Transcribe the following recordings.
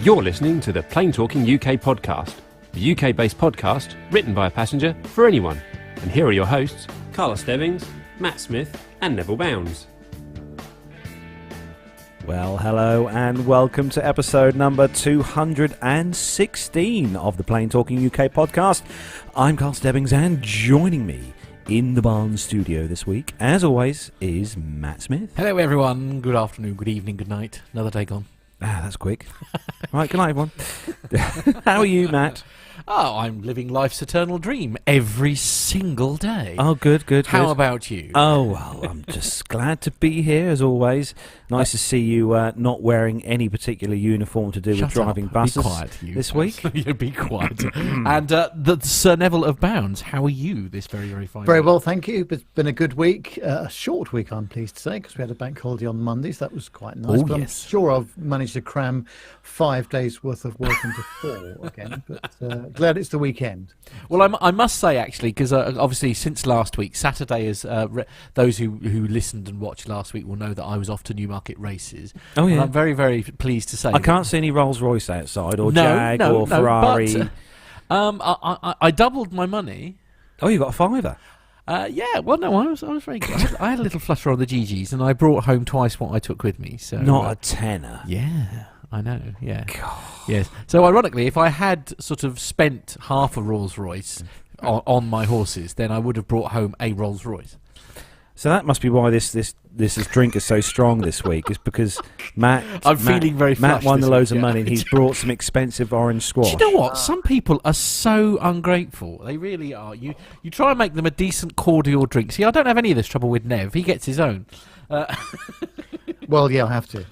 You're listening to the Plain Talking UK podcast, the UK-based podcast written by a passenger for anyone. And here are your hosts, Carlos Stebbings, Matt Smith and Neville Bounds. Well, hello and welcome to episode number 216 of the Plain Talking UK podcast. I'm Carl Stebbings, and joining me in the Barn studio this week, as always, is Matt Smith. Hello everyone, good afternoon, good evening, good night. Another day gone. Ah, that's quick. Right, good night everyone. How are you, Matt? Oh, I'm living life's eternal dream every single day. Oh, good. How about you? Oh, well, I'm just glad to be here, as always. Nice to see you not wearing any particular uniform to do with driving buses be quiet, this week. You be quiet. And the Sir Neville of Bounds, how are you this very, very fine Very week? well, thank you. It's been a good week, a short week, I'm pleased to say, because we had a bank holiday on Monday, so that was quite nice. Oh, but yes. I'm sure I've managed to cram 5 days worth of work into 4 again, but glad it's the weekend. Well, I must say, actually, because obviously since last week, Saturday is, those who listened and watched last week will know that I was off to Newmarket races. Oh, yeah. And I'm very, very pleased to say I can't see any Rolls Royce outside, or Jag, or Ferrari. But, I doubled my money. Oh, you got a fiver. Yeah, well, no, I was very good. I had a little flutter on the GGs, and I brought home twice what I took with me. So Not a tenner. Yeah, I know. Yeah. God. Yes. So ironically, if I had sort of spent half a Rolls Royce on my horses, then I would have brought home a Rolls Royce. So that must be why this drink is so strong this week. Is because Matt feeling very Matt flushed won the this loads week, of yeah. money, and he's brought some expensive orange squash. Do you know what? Some people are so ungrateful. They really are. You try and make them a decent cordial drink. See, I don't have any of this trouble with Nev. He gets his own. Well, yeah, I have to.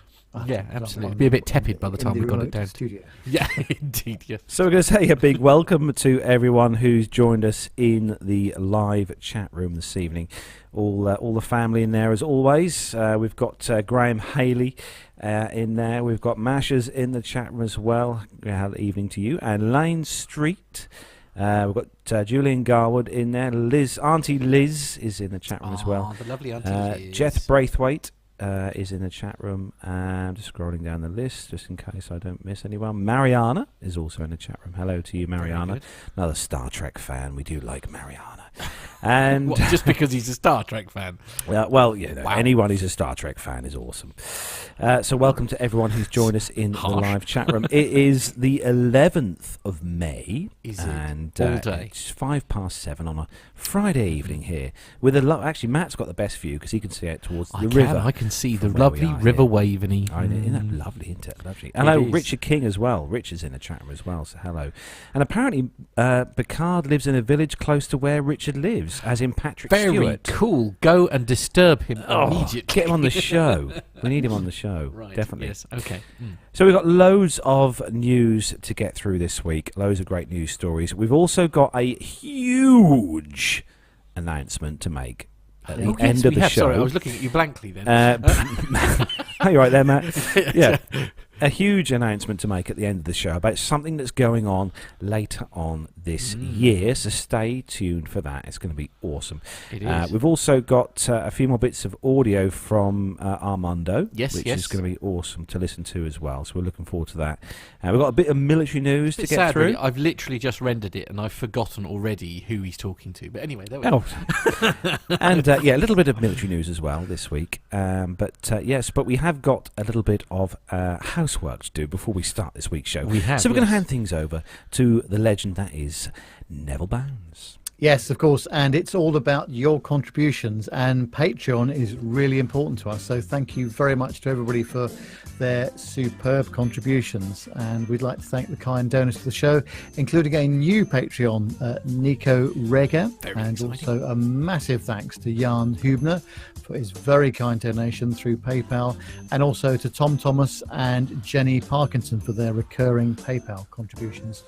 Yeah, absolutely. Be a bit tepid by the time we've got it down. Studio. Yeah, indeed, yes. So we're going to say a big welcome to everyone who's joined us in the live chat room this evening. All the family in there as always. We've got Graham Haley in there. We've got Mashers in the chat room as well. Good evening to you. And Lane Street. We've got Julian Garwood in there. Auntie Liz is in the chat room as well. The lovely Auntie Liz. Jeth Braithwaite is in the chat room. I'm just scrolling down the list just in case I don't miss anyone. Mariana is also in the chat room. Hello to you, Mariana. Another Star Trek fan. We do like Mariana. And What, just because he's a Star Trek fan? well, you know, Wow. anyone who's a Star Trek fan is awesome. So welcome to everyone who's joined us in the live chat room. It is the 11th of May. Is it? And All day. it's 7:05 on a Friday evening here. With actually, Matt's got the best view because he can see out towards the river. I can see the from where we lovely are river here. waving. Isn't that lovely, isn't it? Lovely. Hello, is. Richard King as well. Richard's in the chat room as well, so hello. And apparently, Picard lives in a village close to where Richard lives, as in Patrick Very Stewart. cool. Go and disturb him immediately. Get him on the show. We need him on the show, Right, definitely. Yes, okay. So we've got loads of news to get through this week, loads of great news stories. We've also got a huge announcement to make at the end of the show. Sorry, I was looking at you blankly then. Are you right there, Matt? Yeah. A huge announcement to make at the end of the show about something that's going on later on this year, so stay tuned for that. It's going to be awesome. It is. We've also got a few more bits of audio from Armando, which is going to be awesome to listen to as well, so we're looking forward to that. We've got a bit of military news to It's get sad, through. really. I've literally just rendered it and I've forgotten already who he's talking to. But anyway, there we go. And a little bit of military news as well this week. But we have got a little bit of housework to do before we start this week's show. We have, so we're going to yes. hand things over to the legend that is Neville Bounds. Yes, of course, and it's all about your contributions, and Patreon is really important to us, so thank you very much to everybody for their superb contributions, and we'd like to thank the kind donors to the show, including a new Patreon, Nico Rega, and also a massive thanks to Jan Hubner for his very kind donation through PayPal, and also to Tom Thomas and Jenny Parkinson for their recurring PayPal contributions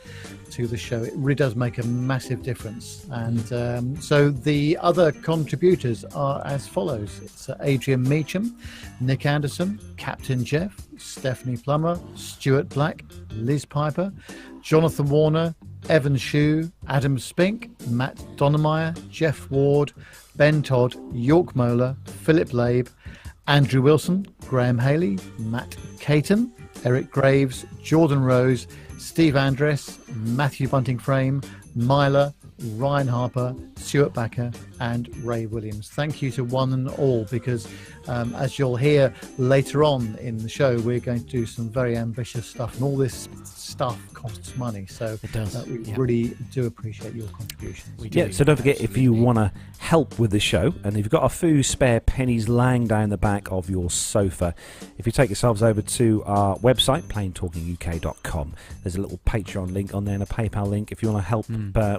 to the show. It really does make a massive difference. And so the other contributors are as follows. It's Adrian Meacham, Nick Anderson, Captain Jeff, Stephanie Plummer, Stuart Black, Liz Piper, Jonathan Warner, Evan Shue, Adam Spink, Matt Donnemeyer, Jeff Ward, Ben Todd, York Moeller, Philip Labe, Andrew Wilson, Graham Haley, Matt Caton, Eric Graves, Jordan Rose, Steve Andress, Matthew Bunting Frame, Myla, Ryan Harper, Stuart Backer and Ray Williams. Thank you to one and all, because as you'll hear later on in the show, we're going to do some very ambitious stuff, and all this stuff costs money, so it does. We really do appreciate your contributions. So don't forget, if you want to help with the show, and if you've got a few spare pennies lying down the back of your sofa, if you take yourselves over to our website, plaintalkinguk.com, there's a little Patreon link on there and a PayPal link. If you want to help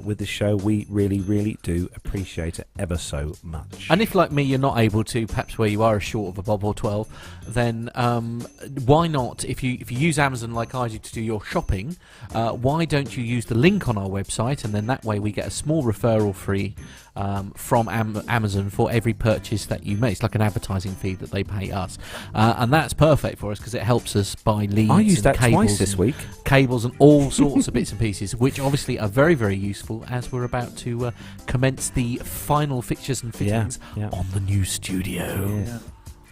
with the show, we really do appreciate it ever so much. And if, like me, you're not able to, perhaps where you are short of a bob or 12, then why not, if you use Amazon like I do to do your shopping, why don't you use the link on our website, and then that way we get a small referral fee from Amazon for every purchase that you make. It's like an advertising fee that they pay us, and that's perfect for us because it helps us buy leads. I used that twice this week. Cables and all sorts of bits and pieces, which obviously are very useful as we're about to commence the final fixtures and fittings on the new studio. Yeah.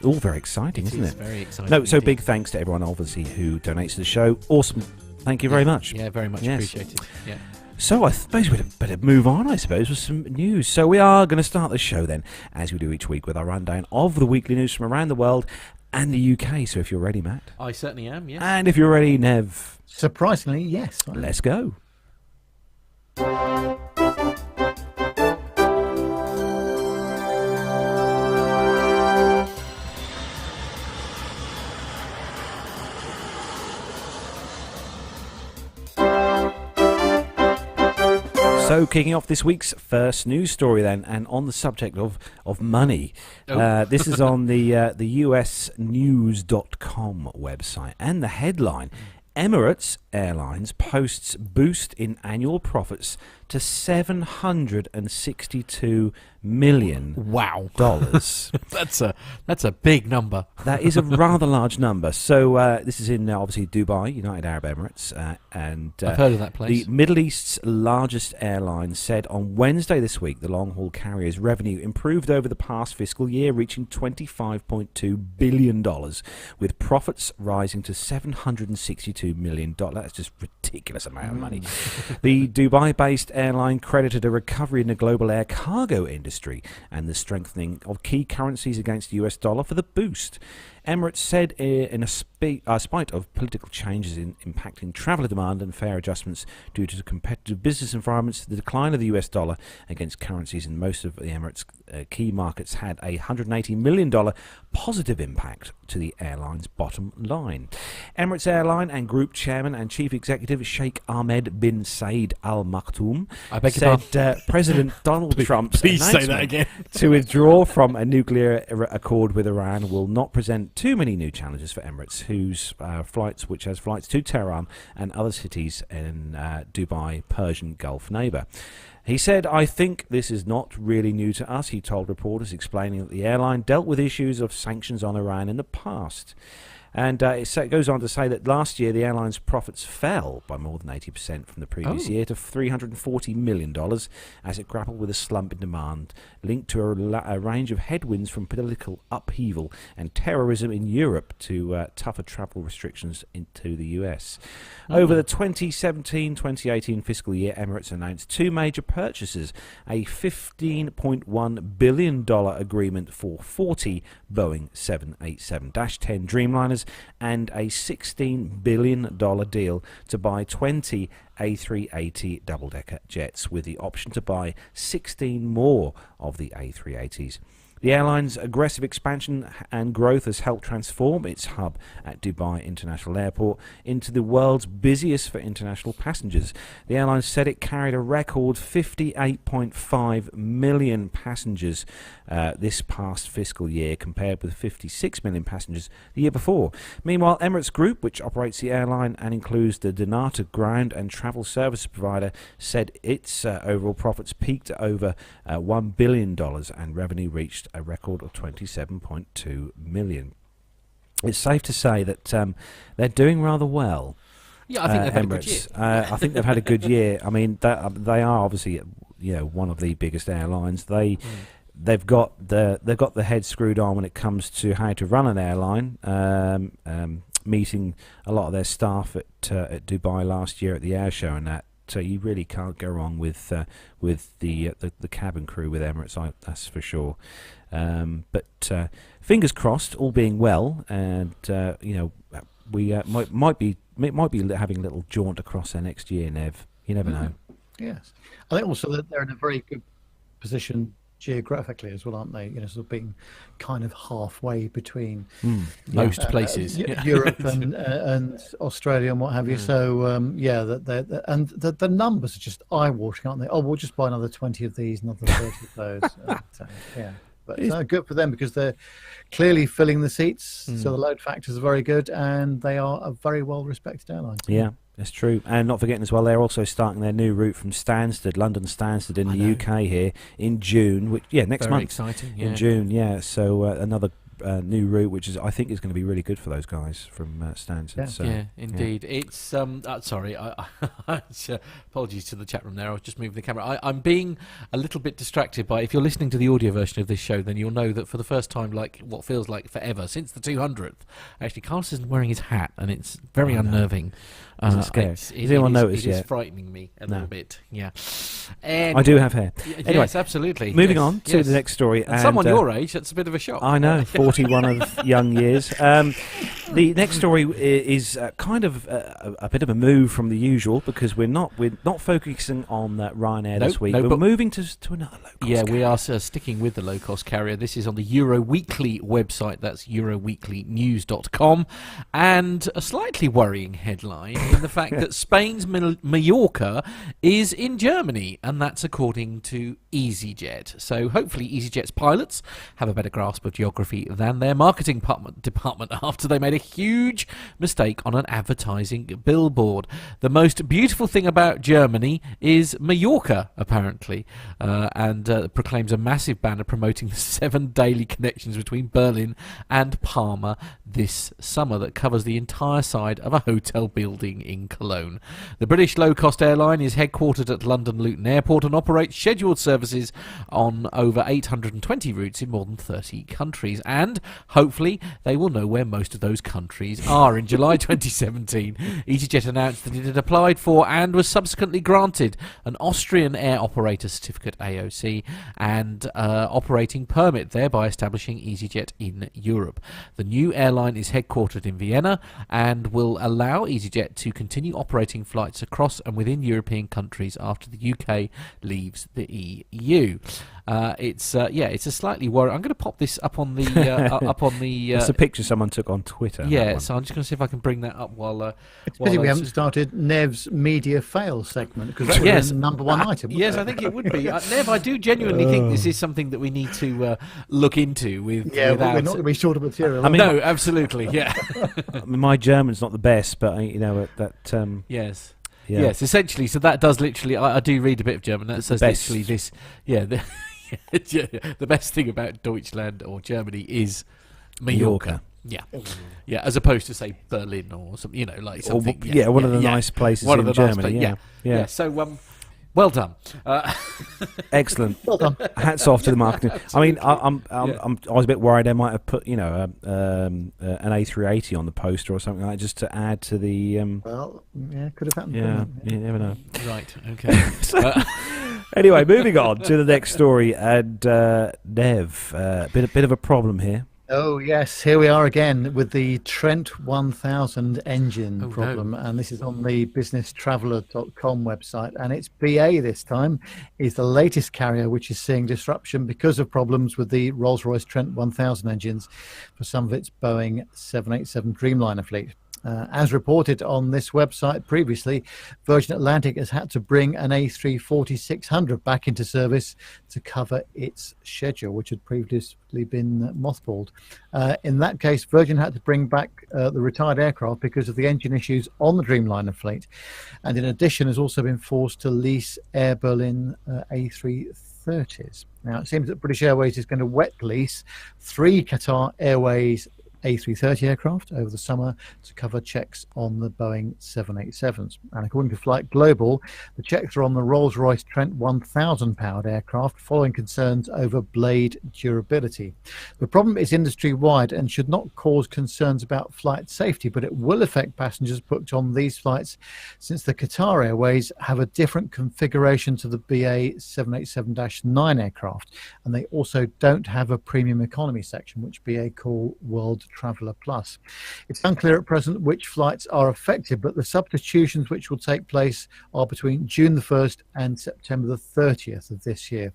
All very exciting, isn't it? Very exciting. No, so big thanks to everyone, obviously, who donates to the show. Awesome. Thank you very much. Yeah, very much appreciated. Yeah. So I suppose we'd better move on, I suppose, with some news. So we are going to start the show then, as we do each week, with our rundown of the weekly news from around the world and the UK. So if you're ready, Matt. I certainly am, yes. And if you're ready, Nev. Surprisingly, yes. Let's go. So, kicking off this week's first news story then, and on the subject of money. This is on the usnews.com website, and the headline, Emirates Airlines posts boost in annual profits to $762 million. Wow. Dollars. That's a big number. That is a rather large number. So this is in obviously Dubai, United Arab Emirates, and I've heard of that place. The Middle East's largest airline said on Wednesday this week the long-haul carrier's revenue improved over the past fiscal year, reaching $25.2 billion, with profits rising to $762 million. That's just ridiculous amount of money. The Dubai-based airline credited a recovery in the global air cargo industry and the strengthening of key currencies against the US dollar for the boost. Emirates said in spite of political changes impacting traveller demand and fare adjustments due to competitive business environments, the decline of the US dollar against currencies in most of the Emirates' key markets had a $180 million positive impact to the airline's bottom line. Emirates Airline and Group Chairman and Chief Executive Sheikh Ahmed bin Saeed Al Maktoum said President Donald Trump's announcement to withdraw from a nuclear accord with Iran will not present too many new challenges for Emirates, which has flights to Tehran and other cities in Dubai, Persian Gulf neighbour. He said, I think this is not really new to us, he told reporters, explaining that the airline dealt with issues of sanctions on Iran in the past. And it goes on to say that last year the airline's profits fell by more than 80% from the previous year to $340 million as it grappled with a slump in demand linked to a range of headwinds from political upheaval and terrorism in Europe to tougher travel restrictions into the US. Over the 2017-2018 fiscal year, Emirates announced two major purchases, a $15.1 billion agreement for 40 Boeing 787-10 Dreamliners and a $16 billion deal to buy 20 A380 double-decker jets with the option to buy 16 more of the A380s. The airline's aggressive expansion and growth has helped transform its hub at Dubai International Airport into the world's busiest for international passengers. The airline said it carried a record 58.5 million passengers this past fiscal year, compared with 56 million passengers the year before. Meanwhile, Emirates Group, which operates the airline and includes the Donata ground and travel service provider, said its overall profits peaked at over $1 billion and revenue reached a record of 27.2 million. It's safe to say that they're doing rather well. Yeah, I think they've had a good year. I think they've had a good year. I mean, they are obviously one of the biggest airlines. They they've got the head screwed on when it comes to how to run an airline. Meeting a lot of their staff at Dubai last year at the air show and that. So you really can't go wrong with the cabin crew with Emirates, that's for sure. But fingers crossed, all being well, and we might be having a little jaunt across there next year, Nev. You never know. Yes, I think also that they're in a very good position geographically as well, aren't they? Sort of being kind of halfway between most places, Europe and Australia and what have you. So the numbers are just eye-watering, aren't they? Oh, we'll just buy another 20 of these, another 30 of those. But it's good for them because they're clearly filling the seats, so the load factors are very good, and they are a very well-respected airline. Yeah. That's true. And not forgetting as well, they're also starting their new route from Stansted, London Stansted in the UK here in June, which next month. Very exciting, in June, so another new route, which I think is going to be really good for those guys from Stansted. Yeah. So, Indeed. It's sorry, apologies to the chat room there. I was just moving the camera. I'm being a little bit distracted by. If you're listening to the audio version of this show, then you'll know that for the first time, like what feels like forever, since the 200th, actually, Carlos isn't wearing his hat, and it's very unnerving. Has anyone noticed yet? It is frightening me a little bit. Yeah. And I do have hair. Anyway, yes, absolutely. Moving on to the next story. And someone your age, that's a bit of a shock. I know, 41 of young years. The next story is kind of a bit of a move from the usual, because we're not focusing on Ryanair this week. But we're moving to another low-cost carrier. We are sticking with the low-cost carrier. This is on the Euro Weekly website. That's euroweeklynews.com. And a slightly worrying headline in the fact that Spain's Mallorca is in Germany, and that's according to EasyJet. So hopefully EasyJet's pilots have a better grasp of geography than their marketing department after they made a huge mistake on an advertising billboard. The most beautiful thing about Germany is Mallorca, apparently, and proclaims a massive banner promoting the 7 daily connections between Berlin and Palma this summer that covers the entire side of a hotel building in Cologne. The British low-cost airline is headquartered at London Luton Airport and operates scheduled services on over 820 routes in more than 30 countries. And hopefully they will know where most of those countries are. In July 2017, EasyJet announced that it had applied for and was subsequently granted an Austrian Air Operator Certificate AOC and operating permit, thereby establishing EasyJet in Europe. The new airline is headquartered in Vienna and will allow EasyJet to continue operating flights across and within European countries after the UK leaves the EU. It's a slightly worrying. I'm going to pop this up on the. It's a picture someone took on Twitter. Yeah, so I'm just going to see if I can bring that up while. It's pity we haven't started Nev's media fail segment, because that was the number one item. Yes, I think it would be. Nev, I do genuinely think this is something that we need to look into. We're not going to be short of material. No, absolutely. Yeah. I mean, my German's not the best, but Yes. Yeah. Yes, essentially. So that does literally. I do read a bit of German. That says literally this. Yeah. The best thing about Deutschland or Germany is Mallorca. Yeah, as opposed to say Berlin or something, like something. One of the nice places in Germany. Yeah. So, well done. Excellent. Well done. Hats off to the marketing. I mean, I was a bit worried they might have put, an A380 on the poster or something like that, just to add to the. Could have happened. Yeah, you never know. Right. Okay. Anyway, moving on to the next story, and Nev, bit of a problem here. Oh yes, here we are again with the Trent 1000 engine problem, and this is on the businesstraveller.com website, and it's BA this time is the latest carrier which is seeing disruption because of problems with the Rolls-Royce Trent 1000 engines for some of its Boeing 787 Dreamliner fleet. As reported on this website previously, Virgin Atlantic has had to bring an A340-600 back into service to cover its schedule, which had previously been mothballed. In that case, Virgin had to bring back the retired aircraft because of the engine issues on the Dreamliner fleet, and in addition has also been forced to lease Air Berlin A330s. Now, it seems that British Airways is going to wet lease 3 Qatar Airways A330 aircraft over the summer to cover checks on the Boeing 787s. And according to Flight Global, the checks are on the Rolls-Royce Trent 1000 powered aircraft following concerns over blade durability. The problem is industry-wide and should not cause concerns about flight safety, but it will affect passengers booked on these flights since the Qatar Airways have a different configuration to the BA 787-9 aircraft, and they also don't have a premium economy section, which BA call World Traveller Plus. It's unclear at present which flights are affected, but the substitutions which will take place are between June the 1st and September the 30th of this year.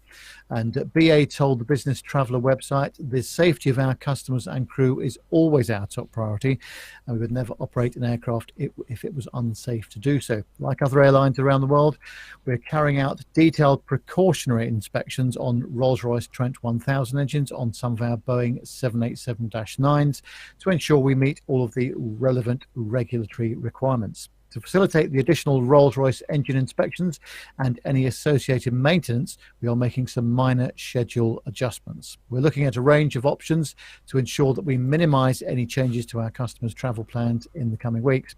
And BA told the Business Traveller website, the safety of our customers and crew is always our top priority, and we would never operate an aircraft if it was unsafe to do so. Like other airlines around the world, we're carrying out detailed precautionary inspections on Rolls-Royce Trent 1000 engines on some of our Boeing 787-9s to ensure we meet all of the relevant regulatory requirements. To facilitate the additional Rolls-Royce engine inspections and any associated maintenance, we are making some minor schedule adjustments. We're looking at a range of options to ensure that we minimise any changes to our customers' travel plans in the coming weeks.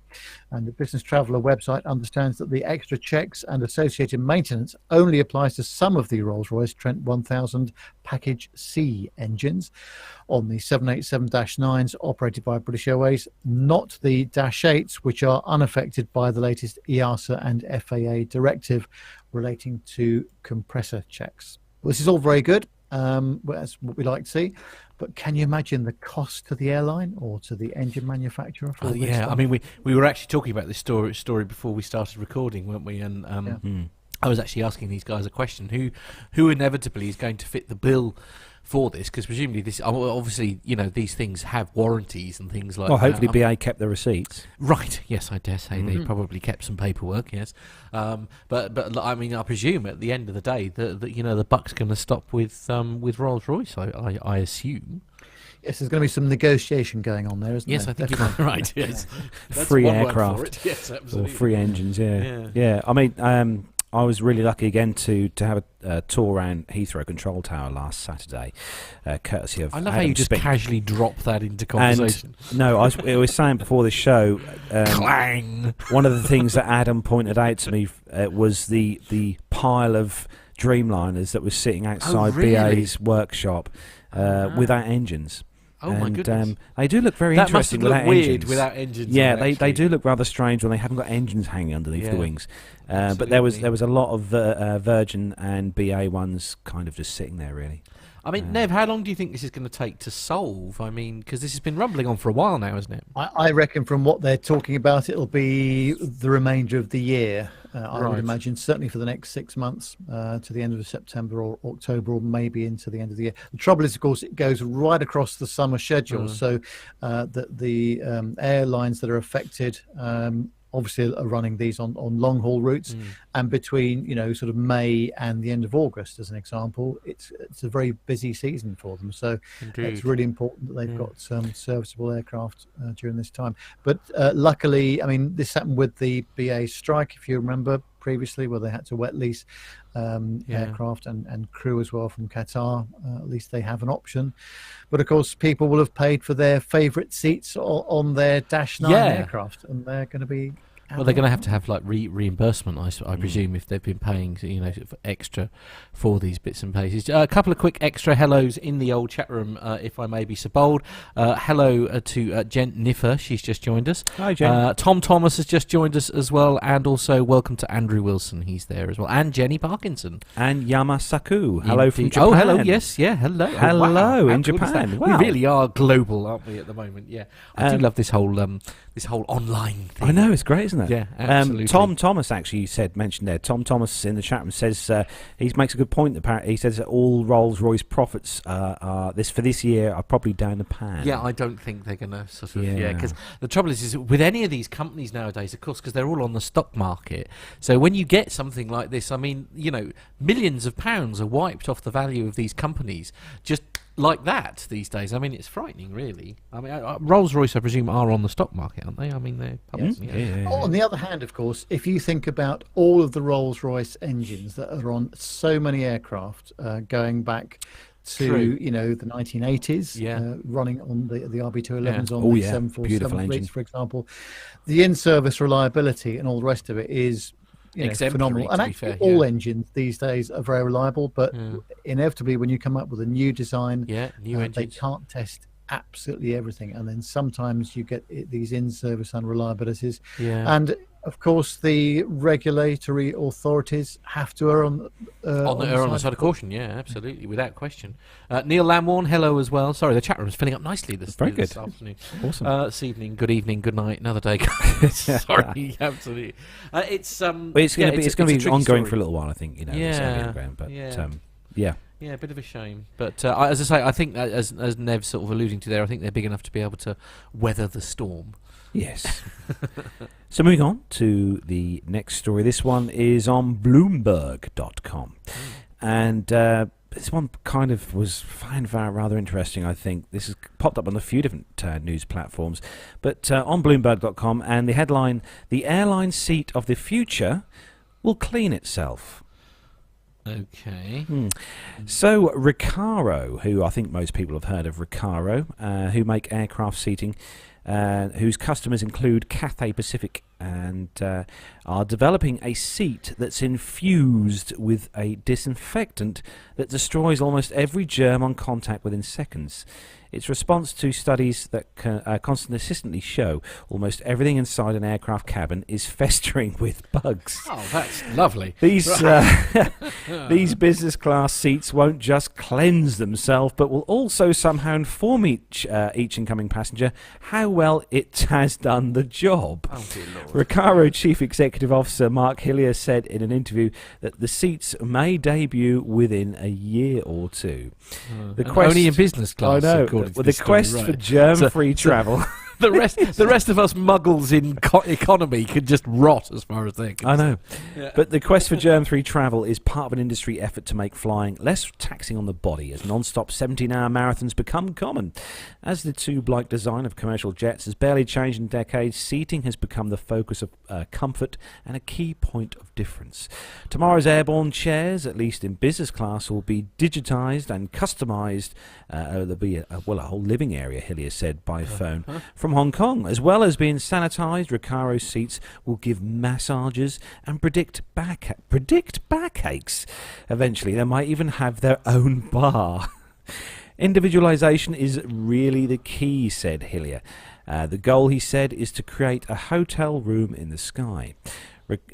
And the Business Traveller website understands that the extra checks and associated maintenance only applies to some of the Rolls-Royce Trent 1000 Package C engines on the 787-9s operated by British Airways, not the -8s, which are unaffected by the latest EASA and FAA directive relating to compressor checks. Well, this is all very good. That's what we like to see. But can you imagine the cost to the airline or to the engine manufacturer? For all this stuff? I mean, we were actually talking about this story before we started recording, weren't we? And I was actually asking these guys a question: who inevitably is going to fit the bill for this? Because presumably this, obviously, these things have warranties and things like that. Well, hopefully BA kept the receipts. Right, yes, I dare say they probably kept some paperwork, yes. But I mean, I presume at the end of the day, the buck's going to stop with Rolls-Royce, I assume. Yes, there's going to be some negotiation going on there, isn't there? Yes, I think you're right, yes. Free aircraft. Yes, absolutely. Or free engines, yeah. I mean, I was really lucky again to have a tour around Heathrow Control Tower last Saturday, courtesy of I love Adam how you just Spink. casually drop that into conversation. And, no, I was saying before the show, Clang! one of the things that Adam pointed out to me was the pile of Dreamliners that was sitting outside BA's workshop without engines. Oh, my goodness. They do look very interesting without engines. Weird without engines. Yeah, they do look rather strange when they haven't got engines hanging underneath the wings. But there was a lot of Virgin and BA ones kind of just sitting there, really. I mean, Nev, how long do you think this is going to take to solve? I mean, because this has been rumbling on for a while now, hasn't it? I reckon from what they're talking about, it'll be the remainder of the year. I would imagine, certainly for the next 6 months, to the end of September or October, or maybe into the end of the year. The trouble is, of course, it goes right across the summer schedule. So the airlines that are affected obviously are running these on long haul routes, and between sort of May and the end of August, as an example, it's a very busy season for them. So it's really important that they've got some serviceable aircraft during this time. But luckily, I mean, this happened with the BA strike, if you remember previously, where they had to wet lease aircraft and crew as well from Qatar. At least they have an option. But of course, people will have paid for their favourite seats on their -9 aircraft, and they're going to be. Well, they're going to have like reimbursement, I presume, if they've been paying, for extra for these bits and pieces. A couple of quick extra hellos in the old chat room, if I may be so bold. Hello to Jen Niffer, she's just joined us. Hi, Jen. Tom Thomas has just joined us as well, and also welcome to Andrew Wilson, he's there as well, and Jenny Parkinson. And Yamasaku, hello from Japan. Oh, hello, yes, hello. Hello, in How cool is that? Japan. Wow. We really are global, aren't we, at the moment? Yeah. I do love this whole online thing. I know, it's great, isn't it? Yeah, absolutely. Tom Thomas actually mentioned there. Tom Thomas in the chat room says he makes a good point. Apparently, he says that all Rolls-Royce profits for this year are probably down the pan. Yeah, I don't think they're going to sort of because the trouble is with any of these companies nowadays, of course, because they're all on the stock market. So when you get something like this, I mean, millions of pounds are wiped off the value of these companies just like that these days. I mean, it's frightening, really. I mean, Rolls-Royce, I presume, are on the stock market, aren't they? I mean, they're public. On the other hand, of course, if you think about all of the Rolls-Royce engines that are on so many aircraft going back to True. the 1980s, running on the RB211s on the 747 fleets, for example. The in-service reliability and all the rest of it is phenomenal. And actually, all engines these days are very reliable, but inevitably, when you come up with a new design, new engines, they can't test absolutely everything, and then sometimes you get these in-service unreliabilities. And of course, the regulatory authorities have to err on the side of caution. Yeah, absolutely, without question. Neil Lamworn, hello as well. Sorry, the chat room is filling up nicely this afternoon. Awesome. This evening, good evening, good night, another day. Sorry, absolutely. It's going to be ongoing story for a little while, I think. Yeah, a bit of a shame. But as I say, I think that, as Nev's sort of alluding to there, I think they're big enough to be able to weather the storm. Yes. So moving on to the next story. This one is on Bloomberg.com. And this one kind of was found rather interesting, I think. This has popped up on a few different news platforms. But on Bloomberg.com, and the headline, "The airline seat of the future will clean itself." Okay. So Recaro, who I think most people have heard of Recaro, who make aircraft seating, whose customers include Cathay Pacific, and are developing a seat that's infused with a disinfectant that destroys almost every germ on contact within seconds. Its response to studies that consistently show almost everything inside an aircraft cabin is festering with bugs. Oh, that's lovely. These business class seats won't just cleanse themselves, but will also somehow inform each incoming passenger how well it has done the job. Oh, dear Lord. Recaro Chief Executive Officer Mark Hillier said in an interview that the seats may debut within a year or two. Only in business class. I know. Well, the quest for germ-free travel. The rest of us muggles in economy could just rot as far as they're concerned. I know. Yeah. But the quest for germ-free travel is part of an industry effort to make flying less taxing on the body as non-stop 17-hour marathons become common. As the tube-like design of commercial jets has barely changed in decades, seating has become the focus of comfort and a key point of difference. Tomorrow's airborne chairs, at least in business class, will be digitised and customised. There'll be a whole living area, Hillier said, by phone from Hong Kong. As well as being sanitised, Recaro seats will give massages and predict backaches. Eventually, they might even have their own bar. Individualisation is really the key, said Hillier. The goal, he said, is to create a hotel room in the sky.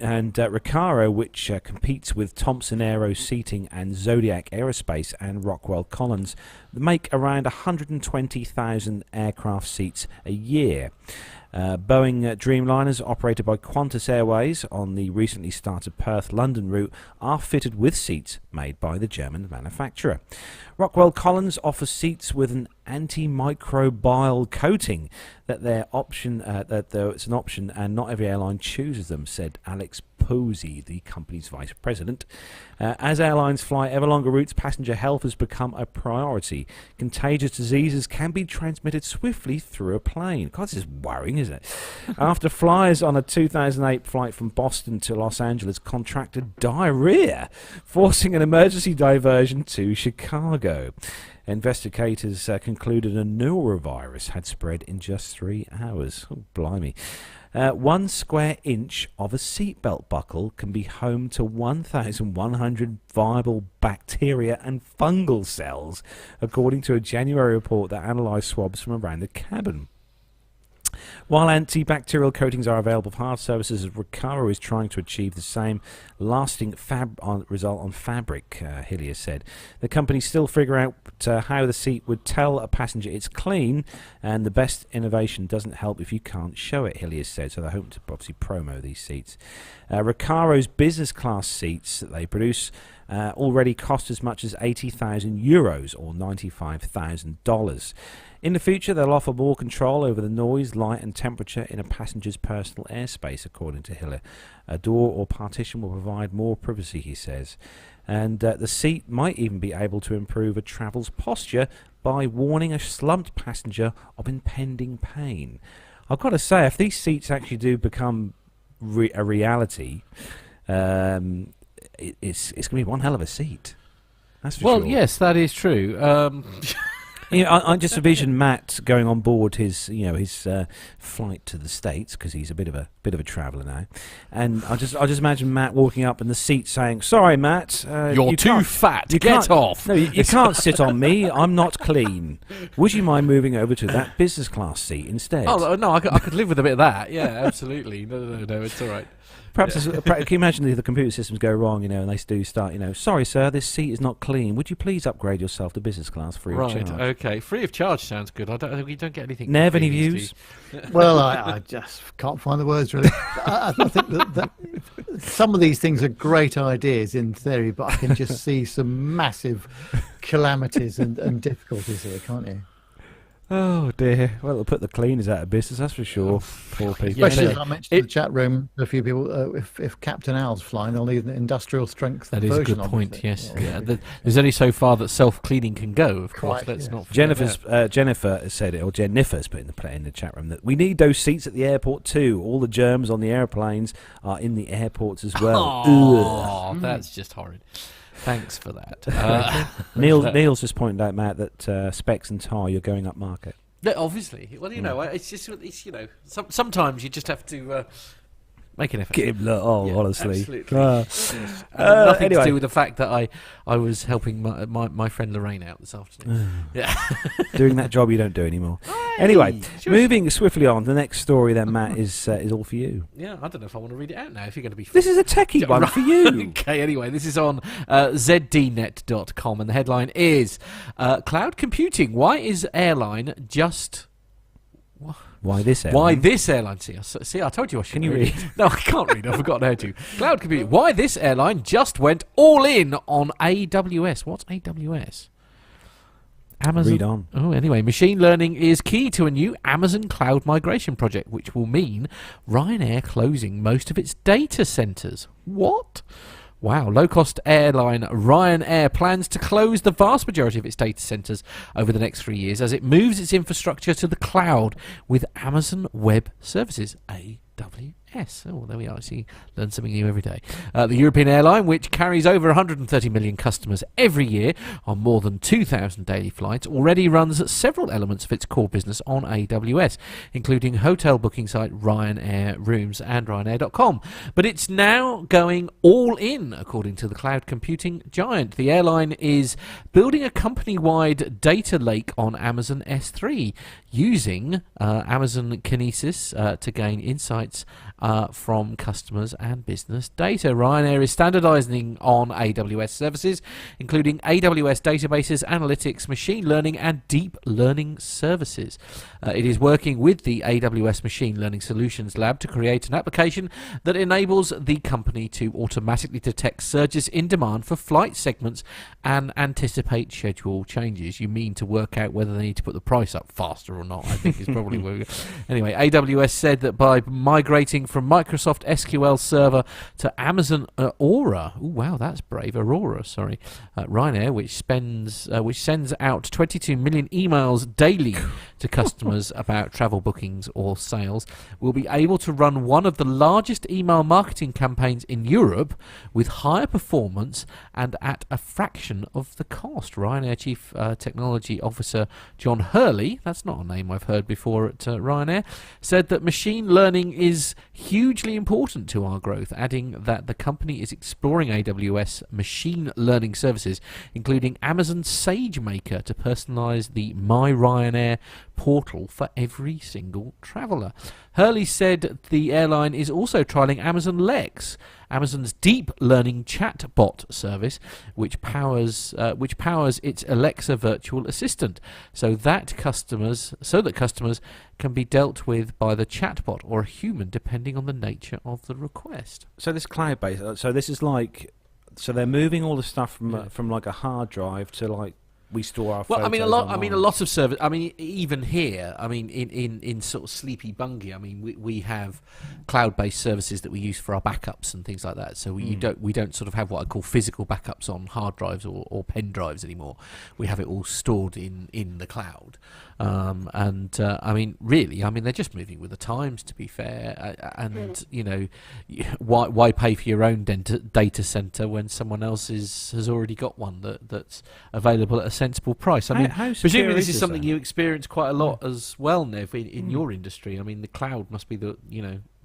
And Recaro, which competes with Thomson Aero Seating and Zodiac Aerospace and Rockwell Collins, make around 120,000 aircraft seats a year. Boeing Dreamliners, operated by Qantas Airways on the recently started Perth-London route, are fitted with seats made by the German manufacturer. Rockwell Collins offers seats with an antimicrobial coating it's an option and not every airline chooses them, said Alex Posey, the company's vice president. As airlines fly ever longer routes, passenger health has become a priority. Contagious diseases can be transmitted swiftly through a plane. God, this is worrying, isn't it? After flyers on a 2008 flight from Boston to Los Angeles contracted diarrhea, forcing an emergency diversion to Chicago. Investigators concluded a norovirus had spread in just 3 hours. Oh, blimey. 1 square inch of a seatbelt buckle can be home to 1,100 viable bacteria and fungal cells, according to a January report that analysed swabs from around the cabin. While antibacterial coatings are available for hard surfaces, Recaro is trying to achieve the same lasting result on fabric, Hillier said. The company's still figuring out how the seat would tell a passenger it's clean, and the best innovation doesn't help if you can't show it, Hillier said, so they're hoping to obviously promo these seats. Recaro's business class seats that they produce already cost as much as €80,000 or $95,000. In the future, they'll offer more control over the noise, light and temperature in a passenger's personal airspace, according to Hillier. A door or partition will provide more privacy, he says. And the seat might even be able to improve a travel's posture by warning a slumped passenger of impending pain. I've got to say, if these seats actually do become a reality, it's going to be one hell of a seat. That's for Well, sure. yes, that is true. I just envision Matt going on board his flight to the States, because he's a bit of a traveller now, and I just imagine Matt walking up in the seat saying, "Sorry, Matt, You're too fat. You Get can't- off." No, you can't sit on me. I'm not clean. Would you mind moving over to that business class seat instead?" Oh no, I could live with a bit of that. Yeah, absolutely. No, it's all right. Perhaps can you imagine if the computer systems go wrong, and they do start, "Sorry, sir, this seat is not clean. Would you please upgrade yourself to business class free of Right. charge?" Okay. Free of charge sounds good. We don't get anything. Nev, any free these views? days. Well, I just can't find the words really. I think that some of these things are great ideas in theory, but I can just see some massive calamities and difficulties here, can't you? Oh dear. Well, it'll put the cleaners out of business, that's for sure. Poor people. Yeah, Especially no, as I mentioned in the chat room, a few people, if Captain Al's flying, they'll need an industrial strength That is a version good of point. it. Yes. Yeah. Yeah. There's only so far that self-cleaning can go. Of course. Quite, Let's yeah. not. forget that. Jennifer has said it, or Jennifer's put in the chat room, that we need those seats at the airport too. All the germs on the airplanes are in the airports as well. Oh, that's just horrid. Thanks for that. Neil's just pointed out, Matt, that Specs and Tar, you're going up market. No, obviously. Well, it's just sometimes you just have to make an effort. Give him honestly. Absolutely. Yes. Nothing Anyway. to do with the fact that I was helping my friend Lorraine out this afternoon. Yeah. Doing that job you don't do anymore. Anyway, sure. moving swiftly on, the next story then, Matt, is all for you. Yeah, I don't know if I want to read it out now. If you're going to be. This is a techie one for you. Okay, anyway, this is on zdnet.com, and the headline is Cloud Computing. Why is airline just. Why this airline? Why this airline? See, I told you I should. Can you read? No, I can't read. I've forgotten how to. Cloud computing. Why this airline just went all in on AWS? What's AWS? Amazon. Read on. Oh, anyway, machine learning is key to a new Amazon cloud migration project, which will mean Ryanair closing most of its data centers. What? Wow, low-cost airline Ryanair plans to close the vast majority of its data centers over the next 3 years as it moves its infrastructure to the cloud with Amazon Web Services, AWS. Oh, there we are. See, learn something new every day. The European airline, which carries over 130 million customers every year on more than 2,000 daily flights, already runs several elements of its core business on AWS, including hotel booking site Ryanair Rooms and Ryanair.com. But it's now going all in, according to the cloud computing giant. The airline is building a company-wide data lake on Amazon S3 using Amazon Kinesis to gain insights from customers and business data. Ryanair is standardizing on AWS services, including AWS databases, analytics, machine learning, and deep learning services. It is working with the AWS Machine Learning Solutions Lab to create an application that enables the company to automatically detect surges in demand for flight segments and anticipate schedule changes. You mean to work out whether they need to put the price up faster or not, I think is probably where Anyway, AWS said that by migrating from Microsoft SQL Server to Amazon Aura, oh wow, that's brave, Aurora, sorry, Ryanair, which sends out 22 million emails daily to customers about travel bookings or sales, will be able to run one of the largest email marketing campaigns in Europe with higher performance and at a fraction of the cost. Ryanair Chief Technology Officer John Hurley, that's not a name I've heard before at Ryanair, said that machine learning is hugely important to our growth, adding that the company is exploring AWS machine learning services, including Amazon SageMaker, to personalize the My Ryanair portal for every single traveller. Hurley said the airline is also trialling Amazon Lex, Amazon's deep learning chatbot service, which powers its Alexa virtual assistant, so that customers can be dealt with by the chatbot or a human, depending on the nature of the request. So this cloud-based, so this is like, so they're moving all the stuff from like a hard drive to like we store our Well, photos I mean, a online. lot of service. I mean, even here, I mean, in sort of Sleepy Bungie, I mean, we have cloud-based services that we use for our backups and things like that. So we don't sort of have what I call physical backups on hard drives or pen drives anymore. We have it all stored in the cloud. I mean, really, I mean, they're just moving with the times, to be fair. And you know, why pay for your own data center when someone else has already got one that's available at a sensible price? I mean, presumably this is something you experience quite a lot as well, Nev, in your industry. I mean, the cloud must be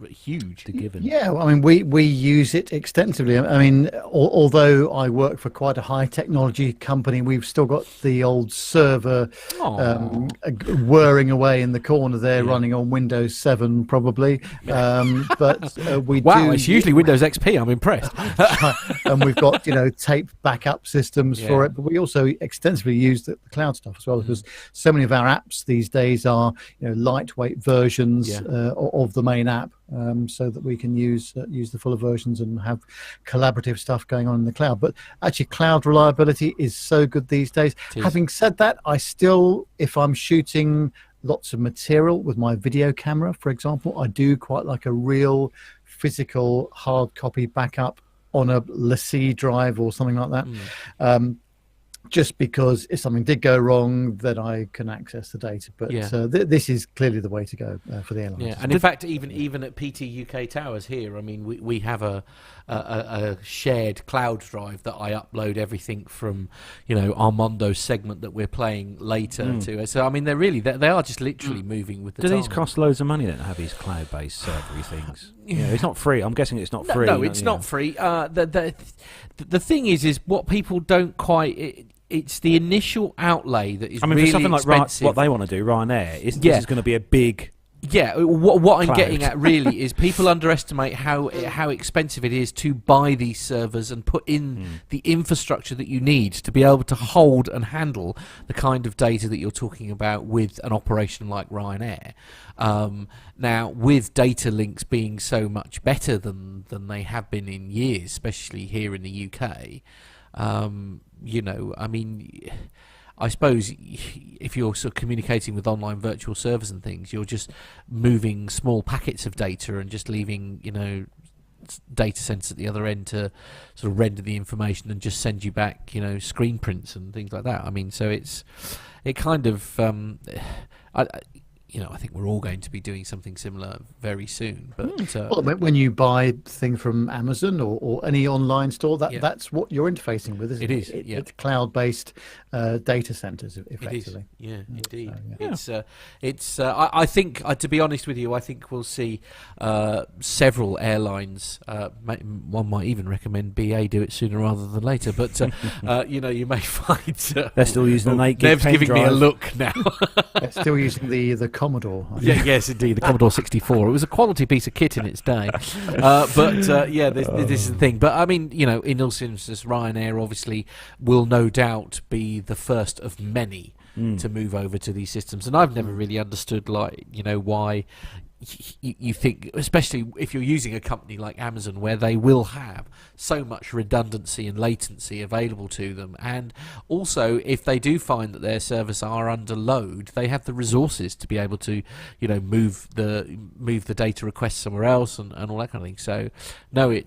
huge. Yeah, well, I mean, we use it extensively. I mean, although I work for quite a high technology company, we've still got the old server whirring away in the corner there, running on Windows 7 probably. But we it's usually Windows XP. I'm impressed. And we've got tape backup systems for it, but we also extensively use the cloud stuff as well, because so many of our apps these days are lightweight versions of the main app. So that we can use the fuller versions and have collaborative stuff going on in the cloud. But actually, cloud reliability is so good these days. Having said that, I still, if I'm shooting lots of material with my video camera, for example, I do quite like a real physical hard copy backup on a LaCie drive or something like that. Just because if something did go wrong, then I can access the data. But this is clearly the way to go for the airlines. Yeah, and in fact, even at PT UK Towers here, I mean, we have a shared cloud drive that I upload everything from, Armando's segment that we're playing later to. So I mean, they are just literally moving with the Do times. these cost loads of money then to have these cloud-based servery things? It's not free. I'm guessing it's not free. No, it's not free. The thing is what people don't quite. It's the initial outlay that is really expensive. For something like what they want to do, Ryanair, this is going to be a big... Yeah, what I'm cloud. getting at really is people underestimate how expensive it is to buy these servers and put in the infrastructure that you need to be able to hold and handle the kind of data that you're talking about with an operation like Ryanair. Now, with data links being so much better than they have been in years, especially here in the UK... I mean, I suppose if you're sort of communicating with online virtual servers and things, you're just moving small packets of data and just leaving, data centers at the other end to sort of render the information and just send you back, screen prints and things like that. I mean, so it kind of, I think we're all going to be doing something similar very soon. But well, when you buy thing from Amazon or any online store, that's what you're interfacing with, isn't it? It's cloud-based data centers, effectively. It is. Yeah, indeed. So, I think, to be honest with you, I think we'll see several airlines. One might even recommend BA do it sooner rather than later. But you may find they're still using an 8 gig Nev's pen giving drive. me a look now. They're still using the Commodore. Yes, indeed, the Commodore 64. It was a quality piece of kit in its day. This is the thing. But I mean, in all seriousness, Ryanair obviously will no doubt be the first of many to move over to these systems. And I've never really understood, why you think, especially if you're using a company like Amazon, where they will have so much redundancy and latency available to them, and also if they do find that their servers are under load, they have the resources to be able to move the data requests somewhere else and all that kind of thing. So no, it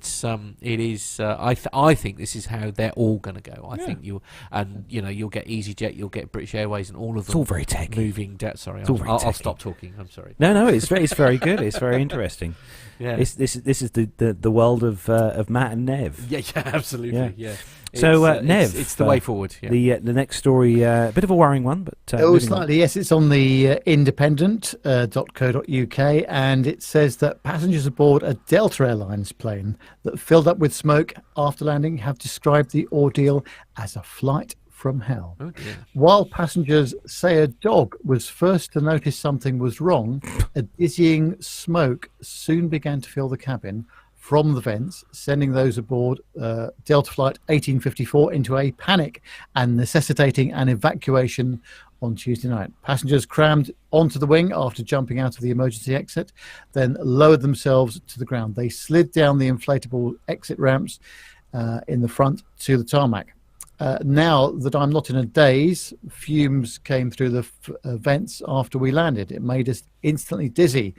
is I think this is how they're all going to go. I think you'll get EasyJet, you'll get British Airways, and all of them. It's all very techy. Moving. Sorry, I'll stop talking. I'm sorry. No, it's very good. It's very interesting. Yeah. This is the world of Matt and Nev. Yeah, absolutely. Yeah. So Nev, it's the way forward. Yeah. The next story, a bit of a worrying one, but slightly. Yes, it's on the independent.co.uk, and it says that passengers aboard a Delta Airlines plane that filled up with smoke after landing have described the ordeal as a flight from hell. Oh dear. While passengers say a dog was first to notice something was wrong, a dizzying smoke soon began to fill the cabin from the vents, sending those aboard Delta Flight 1854 into a panic and necessitating an evacuation on Tuesday night. Passengers crammed onto the wing after jumping out of the emergency exit, then lowered themselves to the ground. They slid down the inflatable exit ramps in the front to the tarmac. now that I'm not in a daze, fumes came through the vents after we landed. It made us instantly dizzy.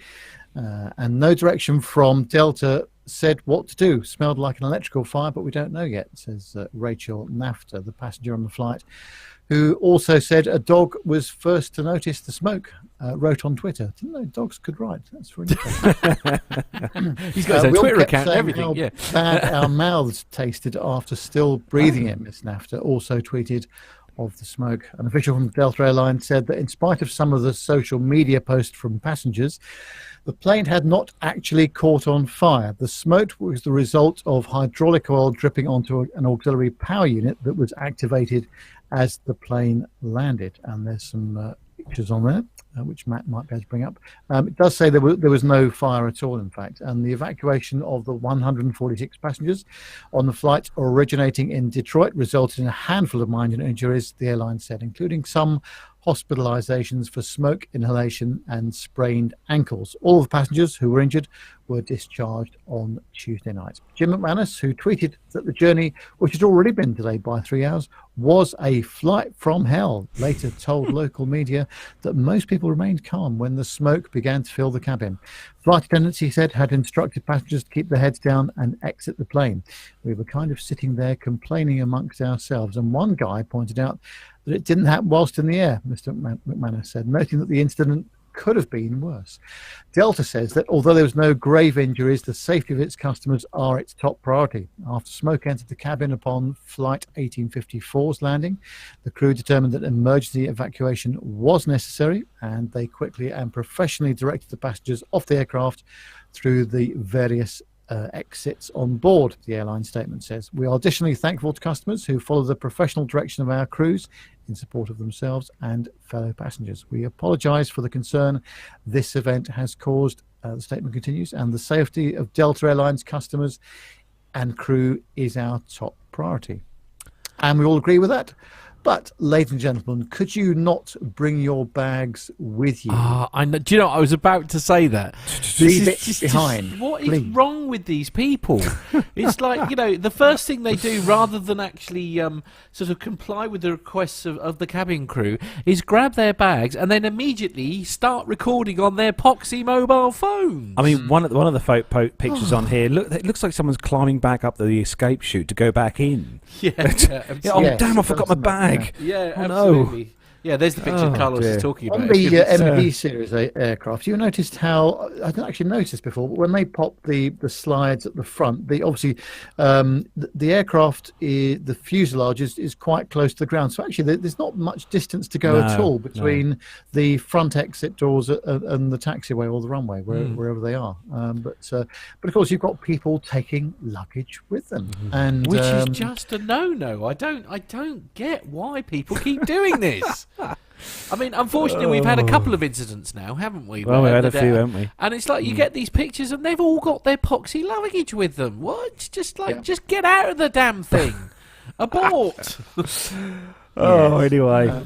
And no direction from Delta said what to do. Smelled like an electrical fire, but we don't know yet, says Rachel Nafta, the passenger on the flight, who also said a dog was first to notice the smoke, wrote on Twitter. Didn't know dogs could write. That's really interesting. He's got his own Twitter account and everything. How Yeah. bad our mouths tasted after still breathing it, Miss Nafta also tweeted of the smoke. An official from Delta Airlines said that in spite of some of the social media posts from passengers, the plane had not actually caught on fire. The smoke was the result of hydraulic oil dripping onto an auxiliary power unit that was activated as the plane landed. And there's some pictures on there, which Matt might be able to bring up. It does say there was no fire at all, in fact. And the evacuation of the 146 passengers on the flight originating in Detroit resulted in a handful of minor injuries, the airline said, including some hospitalizations for smoke inhalation and sprained ankles. All the passengers who were injured were discharged on Tuesday night. Jim McManus, who tweeted that the journey, which had already been delayed by 3 hours, was a flight from hell, later told local media that most people remained calm when the smoke began to fill the cabin. Flight attendants, he said, had instructed passengers to keep their heads down and exit the plane. We were kind of sitting there complaining amongst ourselves, and one guy pointed out that it didn't happen whilst in the air, Mr. McManus said, noting that the incident could have been worse. Delta says that although there was no grave injuries, the safety of its customers are its top priority. After smoke entered the cabin upon Flight 1854's landing, the crew determined that emergency evacuation was necessary, and they quickly and professionally directed the passengers off the aircraft through the various exits on board, the airline statement says. We are additionally thankful to customers who follow the professional direction of our crews in support of themselves and fellow passengers. We apologise for the concern this event has caused, the statement continues, and the safety of Delta Airlines customers and crew is our top priority. And we all agree with that. But, ladies and gentlemen, could you not bring your bags with you? I know. Do you know? I was about to say that. Leave it behind. What is please. wrong with these people? It's like, the first thing they do, rather than actually sort of comply with the requests of the cabin crew, is grab their bags and then immediately start recording on their poxy mobile phones. I mean, one of the pictures on here, it looks like someone's climbing back up the escape chute to go back in. Yeah. Oh, Yes, damn, I it forgot does, my bag. Yeah, Oh, no. absolutely. Yeah, there's the picture Carlos dear. is talking about. On the MD series aircraft, you noticed how, I didn't actually notice before, but when they pop the slides at the front, obviously the aircraft, the fuselage is quite close to the ground. So actually there's not much distance to go at all between the front exit doors and the taxiway or the runway, wherever they are. But of course, you've got people taking luggage with them. And Which is just a no-no. I don't get why people keep doing this. I mean, unfortunately, we've had a couple of incidents now, haven't we? Well, we had a few, haven't we? And it's like you get these pictures and they've all got their poxy luggage with them. What? It's just like, just get out of the damn thing. Abort. Anyway.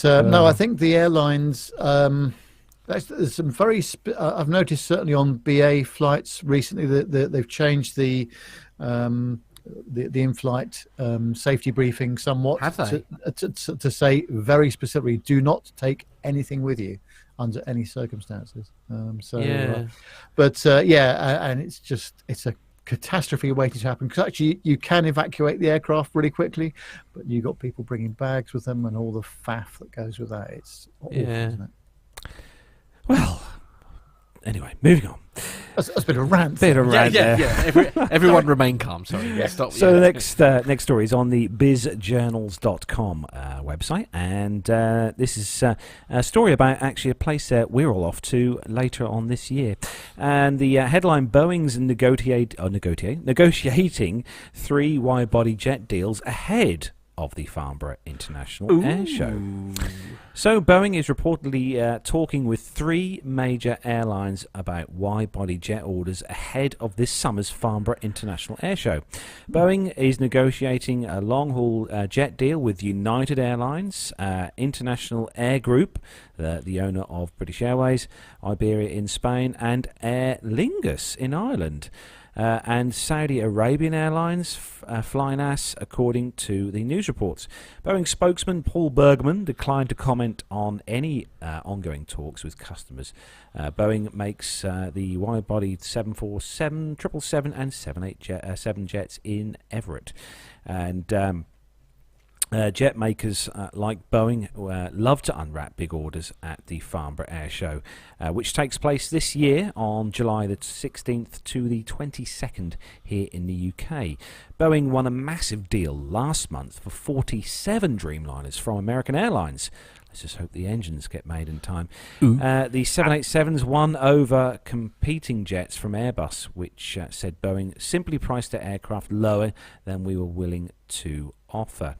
No, I think the airlines... there's some very... I've noticed certainly on BA flights recently that they've changed the in-flight safety briefing somewhat. Have they? To say very specifically, do not take anything with you under any circumstances. And it's a catastrophe waiting to happen, because actually you can evacuate the aircraft really quickly, but you've got people bringing bags with them and all the faff that goes with that. It's awful, isn't it? Well, anyway, moving on. That's a bit of a rant. Everyone remain calm. Sorry. Stop. So the next story is on the bizjournals.com website, and this is a story about actually a place we're all off to later on this year. And the headline: Boeing's negotiating 3 wide-body jet deals ahead of the Farnborough International Air Show. So Boeing is reportedly talking with 3 major airlines about wide-body jet orders ahead of this summer's Farnborough International Air Show. Boeing is negotiating a long-haul jet deal with United Airlines, International Air Group, the owner of British Airways, Iberia in Spain, and Aer Lingus in Ireland. and Saudi Arabian Airlines flying ass, according to the news reports. Boeing spokesman Paul Bergman declined to comment on any ongoing talks with customers. Boeing makes the wide-body 747, 777 and 787 jets in Everett. And jet makers like Boeing love to unwrap big orders at the Farnborough Air Show, which takes place this year on July the 16th to the 22nd here in the UK. Boeing won a massive deal last month for 47 Dreamliners from American Airlines. Let's just hope the engines get made in time. The 787s won over competing jets from Airbus, which said Boeing simply priced their aircraft lower than we were willing to offer.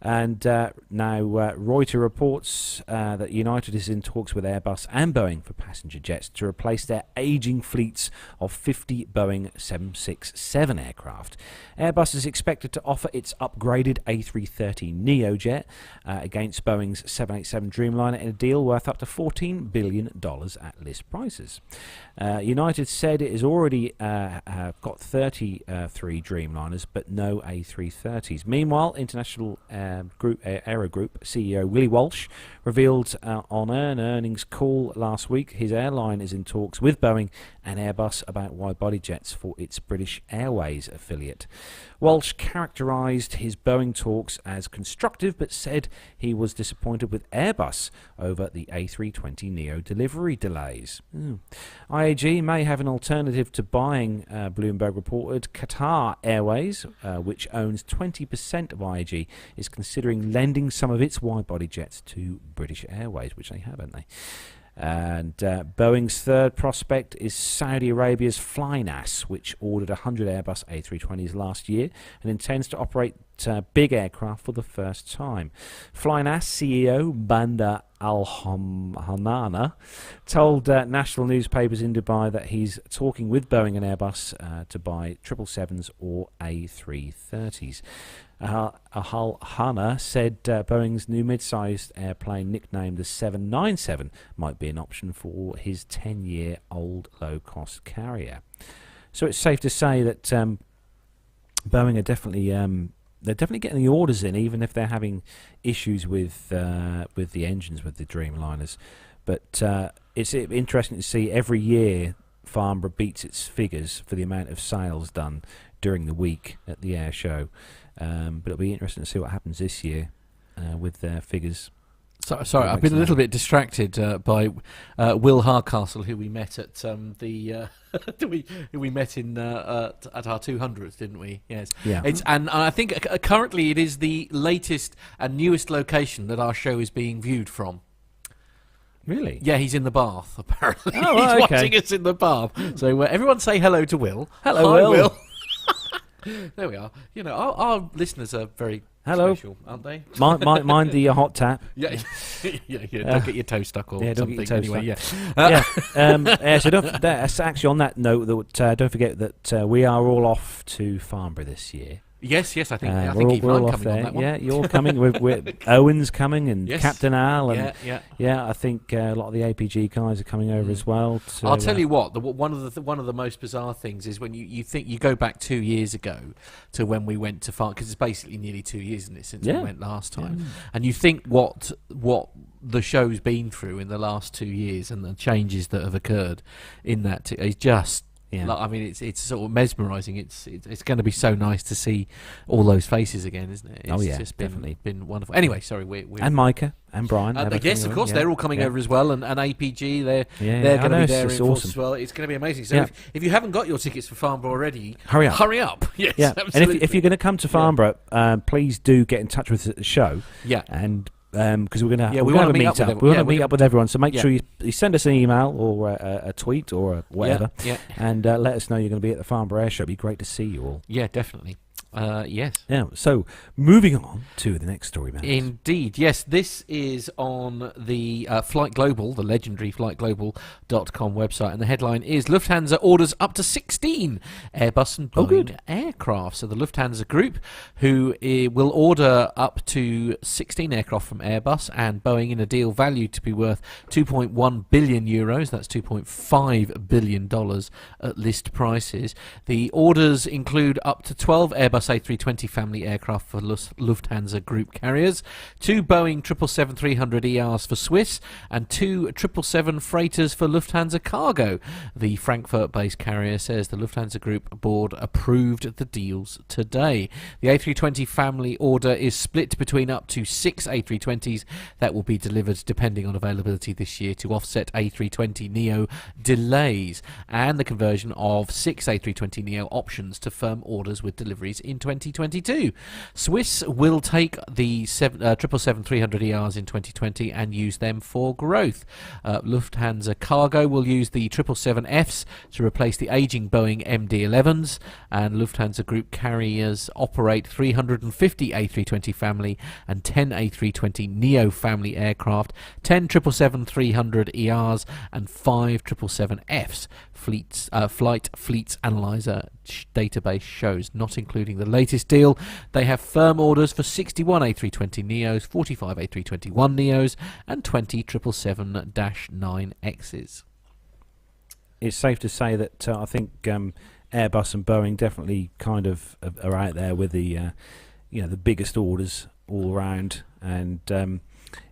And now Reuters reports that United is in talks with Airbus and Boeing for passenger jets to replace their aging fleets of 50 Boeing 767 aircraft. Airbus is expected to offer its upgraded A330neo jet against Boeing's 787 Dreamliner in a deal worth up to $14 billion at list prices. United said it has already got 33 Dreamliners but no A330s. Meanwhile, International Aero Group CEO Willie Walsh revealed on an earnings call last week his airline is in talks with Boeing and Airbus about wide-body jets for its British Airways affiliate. Walsh characterised his Boeing talks as constructive but said he was disappointed with Airbus over the A320neo delivery delays. IAG may have an alternative to buying, Bloomberg reported. Qatar Airways, which owns 20% of IAG, is considering lending some of its wide-body jets to British Airways, which they have, haven't they? And Boeing's third prospect is Saudi Arabia's Flynas, which ordered 100 Airbus A320s last year and intends to operate big aircraft for the first time. Flynas CEO Bandar Al-Hanana told national newspapers in Dubai that he's talking with Boeing and Airbus to buy 777s or A330s. Al-Hana said Boeing's new mid-sized airplane, nicknamed the 797, might be an option for his 10-year-old low-cost carrier. So it's safe to say that Boeing are definitely they're definitely getting the orders in, even if they're having issues with the engines with the Dreamliners. But it's interesting to see every year Farnborough beats its figures for the amount of sales done during the week at the air show. But it'll be interesting to see what happens this year with their figures. Sorry, I've been a little bit distracted by Will Hardcastle, who we met at we met in at our 200th, didn't we? Yes. Yeah. And I think currently it is the latest and newest location that our show is being viewed from. Really? Yeah, he's in the bath, apparently. Oh, he's okay. watching us in the bath. So everyone say hello to Will. Hello, Hi, Will. There we are. You know, our listeners are very special, aren't they? Mind the hot tap. Yeah. Don't get your toe stuck or don't something. get your toe Anyway, stuck. Yeah. So that's actually on that note. That don't forget that we are all off to Farnborough this year. Yes. I think we're all I'm off coming there. on that one. Yeah, you're coming. We're Owen's coming and Yes. Captain Al and Yeah. I think a lot of the APG guys are coming over as well. I'll tell you what. One of the most bizarre things is when you think you go back 2 years ago to when we went to Farnborough, because it's basically nearly 2 years, isn't it, since we went last time? And you think what the show's been through in the last 2 years and the changes that have occurred in that is just. Yeah. I mean, it's sort of mesmerising. It's going to be so nice to see all those faces again, isn't it? It's just been wonderful. Anyway, sorry, we're and Micah and Brian. Yes, of course, they're all coming over as well, and APG they're going to be there in force as well. It's going to be amazing. So if you haven't got your tickets for Farnborough already, hurry up. Yes, absolutely. And if you're going to come to Farnborough, please do get in touch with us at the show. Yeah, and. Because we're going to we have a meet meet up. We want to meet up with everyone. So make sure you send us an email or a tweet or whatever, and let us know you're going to be at the Farnborough Air Show. It'd be great to see you all. Yeah, definitely. Yes. Yeah. So moving on to the next story, Matt. Indeed, yes. This is on the Flight Global, the legendary flightglobal.com website, and the headline is Lufthansa orders up to 16 Airbus and Boeing aircraft. So the Lufthansa Group, who will order up to 16 aircraft from Airbus and Boeing in a deal valued to be worth 2.1 billion euros. That's $2.5 billion at list prices. The orders include up to 12 Airbus A320 family aircraft for Lufthansa Group carriers, 2 Boeing 777-300ERs for Swiss, and 2 777 freighters for Lufthansa Cargo. The Frankfurt-based carrier says the Lufthansa Group board approved the deals today. The A320 family order is split between up to 6 A320s that will be delivered depending on availability this year to offset A320neo delays, and the conversion of 6 A320neo options to firm orders with deliveries in 2022. Swiss will take the 777-300ERs in 2020 and use them for growth. Lufthansa Cargo will use the 777Fs to replace the aging Boeing MD-11s, and Lufthansa Group carriers operate 350 A320 family and 10 A320neo family aircraft, 10 777-300ERs and 5 777Fs. Flight Fleets Analyzer database shows, not including the latest deal. They have firm orders for 61 A320neos, 45 A321neos and 20 777-9Xs. It's safe to say that I think Airbus and Boeing definitely kind of are out there with the the biggest orders all around, and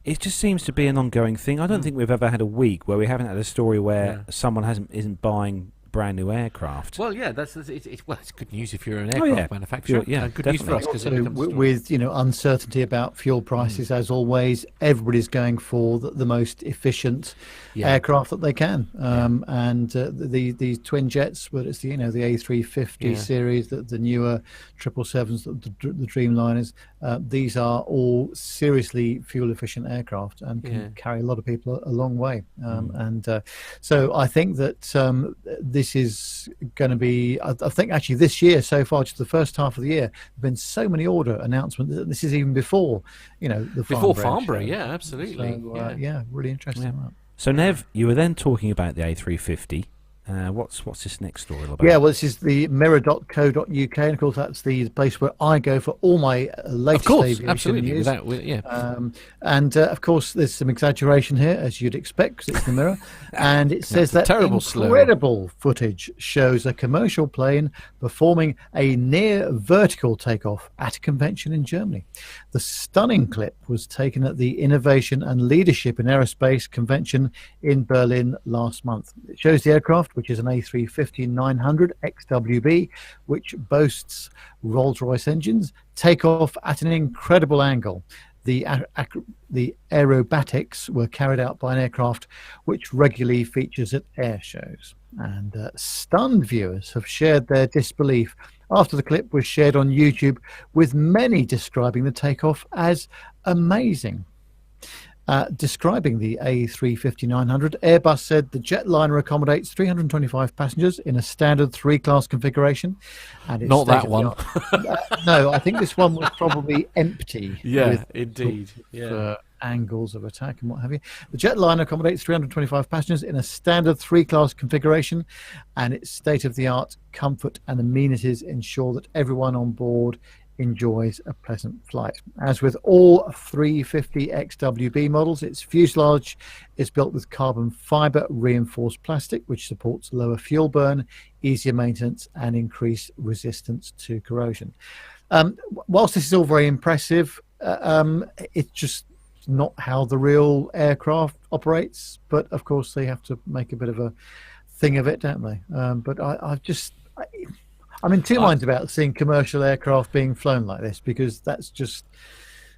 it just seems to be an ongoing thing. I don't think we've ever had a week where we haven't had a story where someone isn't buying brand new aircraft. Well, yeah, it's good news if you're an aircraft manufacturer. Good news for us because with uncertainty about fuel prices, as always, everybody's going for the most efficient aircraft that they can. And the twin jets, whether it's the A350 series, the newer 777s, the Dreamliners, these are all seriously fuel efficient aircraft and can carry a lot of people a long way. So I think that this is going to be, I think actually this year so far, just the first half of the year, there have been so many order announcements. This is even before, before Farnborough, absolutely. So, really interesting. Yeah. So Nev, you were then talking about the A350. What's this next story all about? Yeah, well, this is the mirror.co.uk, and of course that's the place where I go for all my latest aviation absolutely news. And of course there's some exaggeration here, as you'd expect, because it's the Mirror, and it says that incredible footage shows a commercial plane performing a near vertical takeoff at a convention in Germany. The stunning clip was taken at the Innovation and Leadership in Aerospace convention in Berlin last month. It shows the aircraft, which is an A350-900 XWB, which boasts Rolls-Royce engines, take off at an incredible angle. The aerobatics were carried out by an aircraft which regularly features at air shows. And stunned viewers have shared their disbelief after the clip was shared on YouTube, with many describing the takeoff as amazing. Describing the A350-900, Airbus said the jetliner accommodates 325 passengers in a standard 3-class configuration. And it's not that one. No, I think this one was probably empty. Yeah, indeed. Angles of attack and what have you. The jetliner accommodates 325 passengers in a standard 3-class configuration, and its state-of-the-art comfort and amenities ensure that everyone on board enjoys a pleasant flight. As with all 350 XWB models, its fuselage is built with carbon fiber reinforced plastic, which supports lower fuel burn, easier maintenance, and increased resistance to corrosion. Whilst this is all very impressive, it's just not how the real aircraft operates. But of course, they have to make a bit of a thing of it, don't they? But I'm in two minds about seeing commercial aircraft being flown like this, because that's just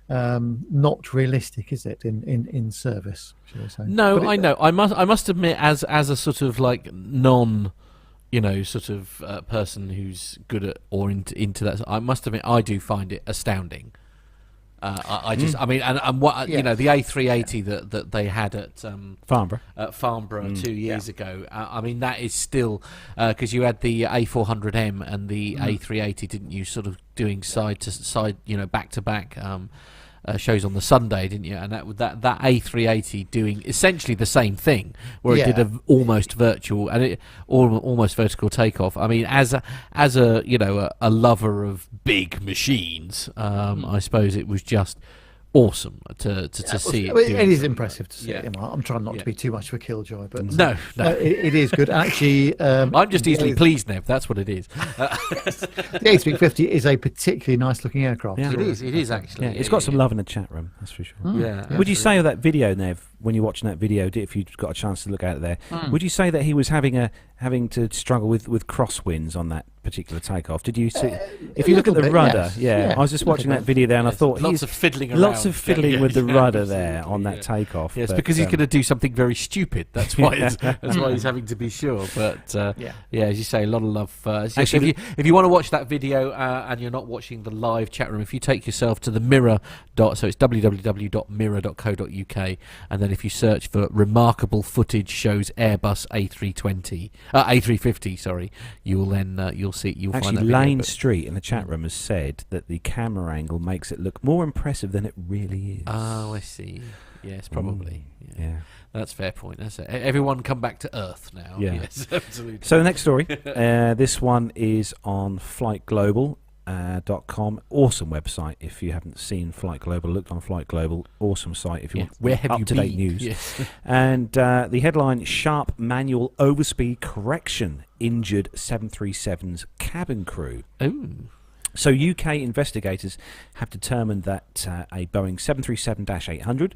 not realistic, is it, in service, shall I say? No, I know. I must admit, as a sort of like person who's good at or into that, I must admit I do find it astounding. I just, I mean, and what you know, the A380 that they had at Farnborough 2 years ago. I mean, that is still because you had the A400M and the A380, didn't you? Sort of doing side to side, you know, back to back. Shows on the Sunday, didn't you? And that A380 doing essentially the same thing, where it did a almost virtual and almost vertical takeoff. I mean, as a you know a lover of big machines, I suppose it was just awesome to see it. It is impressive to see it. I'm trying not to be too much of a killjoy, but no, it is good. Actually, I'm just easily pleased, Nev. That's what it is. The A350 is a particularly nice looking aircraft. Yeah. It is actually. Yeah, it's got some love in the chat room, that's for sure. Yeah. Would you say of that video, Nev, when you're watching that video, if you got a chance to look at it there, would you say that he was having to struggle with crosswinds on that particular takeoff? Did you see? If you look at the rudder, I was just watching that video there, and I thought lots of fiddling around. Lots of fiddling with the rudder there on that takeoff. Yes, because he's going to do something very stupid. That's why. That's why he's having to be sure. But as you say, a lot of love. Actually, if you want to watch that video and you're not watching the live chat room, if you take yourself to the mirror. So it's www.mirror.co.uk, and then if you search for remarkable footage shows Airbus A350, sorry, you'll find that video. Lane Street in the chat room has said that the camera angle makes it look more impressive than it really is. Oh, I see. Yes, probably. Yeah. That's a fair point. That's it. Everyone come back to Earth now. Yeah. Yes, absolutely. So the next story, this one is on flightglobal.com. Awesome website. If you haven't seen Flight Global, looked on Flight Global. Awesome site if you want up-to-date news. Yes. And the headline, Sharp Manual Overspeed Correction Injured 737's Cabin Crew. Ooh. So UK investigators have determined that a Boeing 737-800,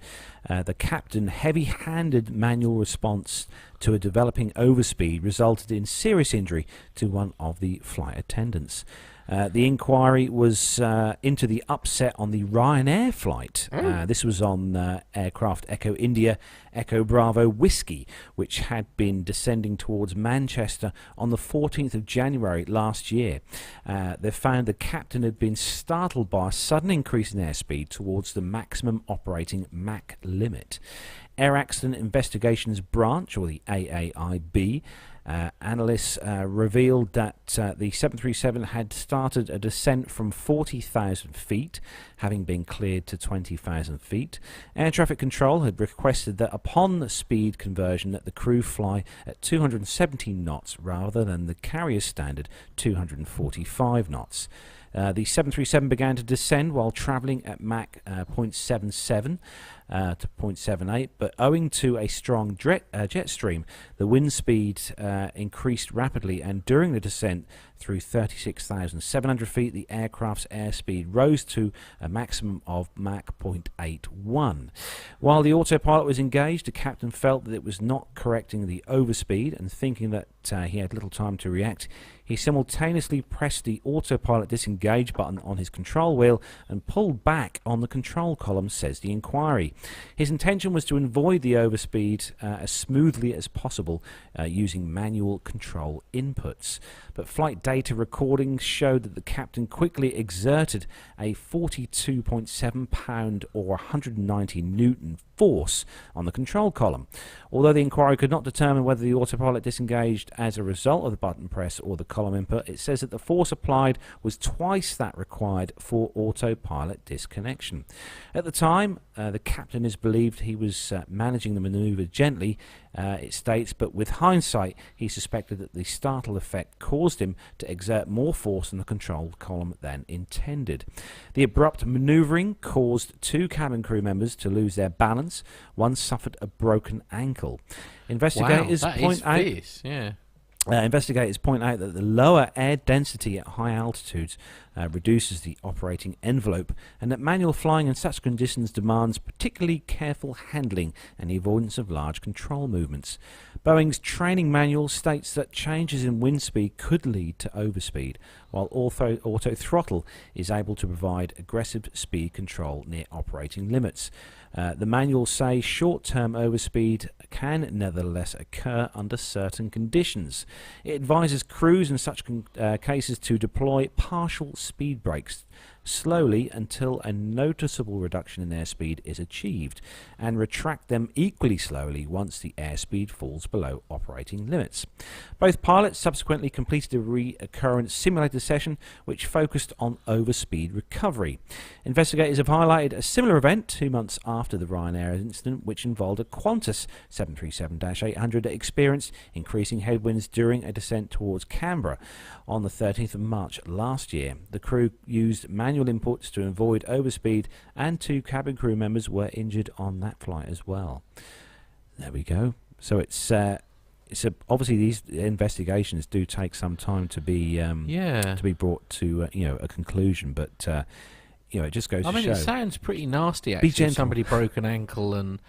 the captain heavy-handed manual response to a developing overspeed resulted in serious injury to one of the flight attendants. The inquiry was into the upset on the Ryanair flight. This was on aircraft Echo India, Echo Bravo Whiskey, which had been descending towards Manchester on the 14th of January last year. They found the captain had been startled by a sudden increase in airspeed towards the maximum operating Mach limit. Air Accident Investigations Branch, or the AAIB, analysts revealed that the 737 had started a descent from 40,000 feet, having been cleared to 20,000 feet. Air traffic control had requested that upon the speed conversion that the crew fly at 217 knots rather than the carrier standard 245 knots. The 737 began to descend while travelling at Mach 0.77 to 0.78, but owing to a strong jet stream, the wind speed increased rapidly, and during the descent through 36,700 feet, the aircraft's airspeed rose to a maximum of Mach 0.81. While the autopilot was engaged, the captain felt that it was not correcting the overspeed, and thinking that he had little time to react, he simultaneously pressed the autopilot disengage button on his control wheel and pulled back on the control column, says the inquiry. His intention was to avoid the overspeed as smoothly as possible using manual control inputs. But flight data recordings showed that the captain quickly exerted a 42.7 pound or 190 Newton force on the control column. Although the inquiry could not determine whether the autopilot disengaged as a result of the button press or the column input, it says that the force applied was twice that required for autopilot disconnection. At the time, the captain is believed he was managing the manoeuvre gently, it states, but with hindsight, he suspected that the startle effect caused him to exert more force on the control column than intended. The abrupt manoeuvring caused two cabin crew members to lose their balance. One suffered a broken ankle. Investigators point out that the lower air density at high altitudes reduces the operating envelope, and that manual flying in such conditions demands particularly careful handling and the avoidance of large control movements. Boeing's training manual states that changes in wind speed could lead to overspeed, while auto throttle is able to provide aggressive speed control near operating limits. The manuals say short-term overspeed can nevertheless occur under certain conditions. It advises crews in such cases to deploy partial speed brakes slowly until a noticeable reduction in airspeed is achieved, and retract them equally slowly once the airspeed falls below operating limits. Both pilots subsequently completed a recurrent simulator session which focused on overspeed recovery. Investigators have highlighted a similar event 2 months after the Ryanair incident, which involved a Qantas 737-800 that experienced increasing headwinds during a descent towards Canberra on the 13th of March last year. The crew used manual inputs to avoid overspeed, and 2 cabin crew members were injured on that flight as well. There we go. So obviously these investigations do take some time to be brought to a conclusion, but it just goes to show. It sounds pretty nasty, Be actually. gentle. If somebody broke an ankle, and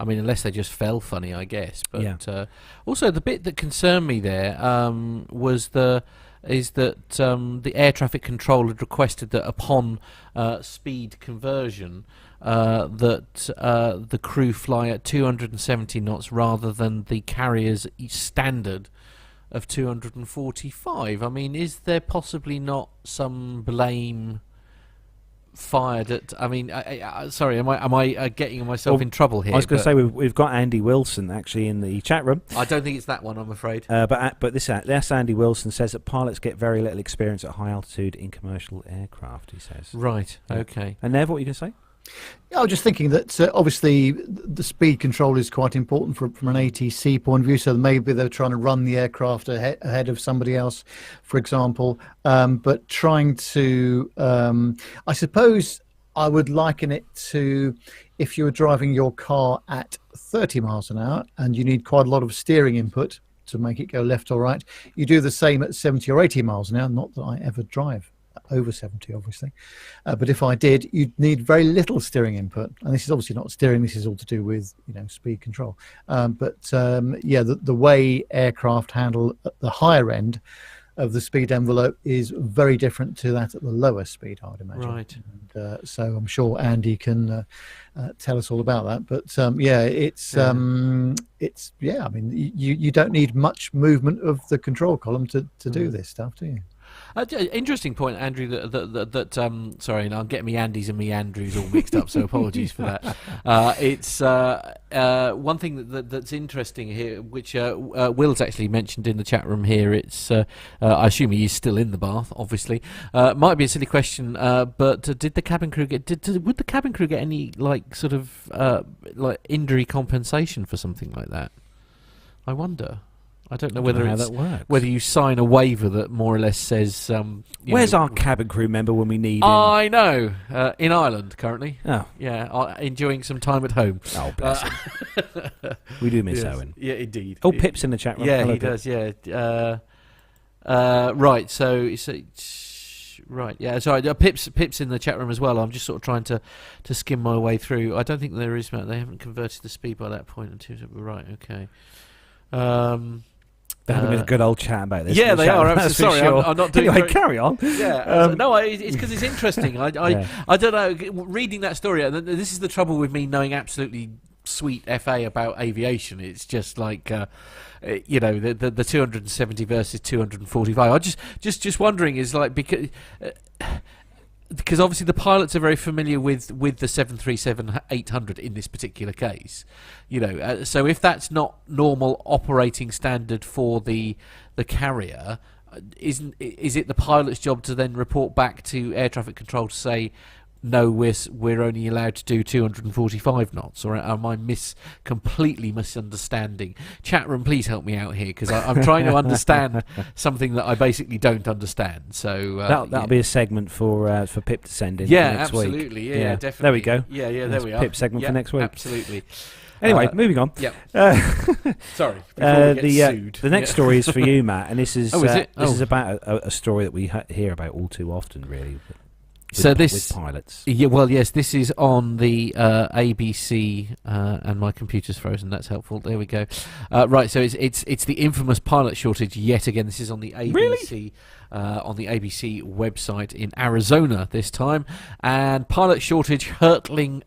unless they just fell funny, I guess. But also the bit that concerned me there is that the air traffic control had requested that upon speed conversion that the crew fly at 270 knots rather than the carrier's standard of 245. Is there possibly not some blame fired at? Sorry, am I getting myself in trouble here? I was going to say we've got Andy Wilson actually in the chat room. I don't think it's that one, I'm afraid. But this Andy Wilson says that pilots get very little experience at high altitude in commercial aircraft. He says. Right. Okay. And Nev, what were you going to say? I was just thinking that obviously the speed control is quite important from an ATC point of view. So maybe they're trying to run the aircraft ahead of somebody else, for example. But trying to, I suppose I would liken it to if you were driving your car at 30 miles an hour and you need quite a lot of steering input to make it go left or right. You do the same at 70 or 80 miles an hour. Not that I ever drive over 70, obviously, but if I did, you'd need very little steering input, and this is obviously not steering, this is all to do with speed control, the way aircraft handle at the higher end of the speed envelope is very different to that at the lower speed, I'd imagine. Right. And, so I'm sure Andy can tell us all about that, but you don't need much movement of the control column to do this stuff, do you? Interesting point, Andrew. That sorry, I'm getting me Andys and me Andrews all mixed up, so apologies for that. It's one thing that's interesting here, which Will's actually mentioned in the chat room here. It's I assume he is still in the bath. Obviously, might be a silly question, but did the cabin crew would the cabin crew get any sort of injury compensation for something like that? I wonder. I don't know whether how that works. Whether you sign a waiver that more or less says. Where's our cabin crew member when we need him? I know, in Ireland currently. Oh, yeah, enjoying some time at home. Oh, bless him. We do miss Yes. Owen. Yeah, indeed. Oh, Pip's in the chat room. Yeah, Hello, he Pip. does. Yeah. Right. So right. Yeah. Sorry. Pip's in the chat room as well. I'm just sort of trying to skim my way through. I don't think there is. They haven't converted the speed by that point. Until right. Okay. They're having a good old chat about this. Yeah, in the they chat are. room, I'm that's for sorry, sure. I'm not doing. Anyway, carry on. Yeah, no, it's because it's interesting. I don't know. Reading that story, and this is the trouble with me knowing absolutely sweet FA about aviation. It's just like, the 270 versus 245. I just wondering is because obviously the pilots are very familiar with the 737-800 in this particular case, so if that's not normal operating standard for the carrier, is it the pilot's job to then report back to air traffic control to say, no, we're only allowed to do 245 knots, or am I completely misunderstanding? Chat room, please help me out here, because I'm trying to understand something that I basically don't understand. So that'll be a segment for Pip to send in. Yeah, for next absolutely. Week. Yeah, definitely. There we go. Yeah, That's there we are. Pip's segment for next week. Absolutely. Anyway, moving on. Yeah. Sorry. Before we get sued. The next story is for you, Matt, and this is is it? This is about a story that we hear about all too often, really. With pilots. Yeah, well, yes, this is on the ABC, and my computer's frozen. That's helpful. There we go. Right, so it's the infamous pilot shortage yet again. This is on the ABC. Really? On the ABC website in Arizona this time, and pilot shortage hurting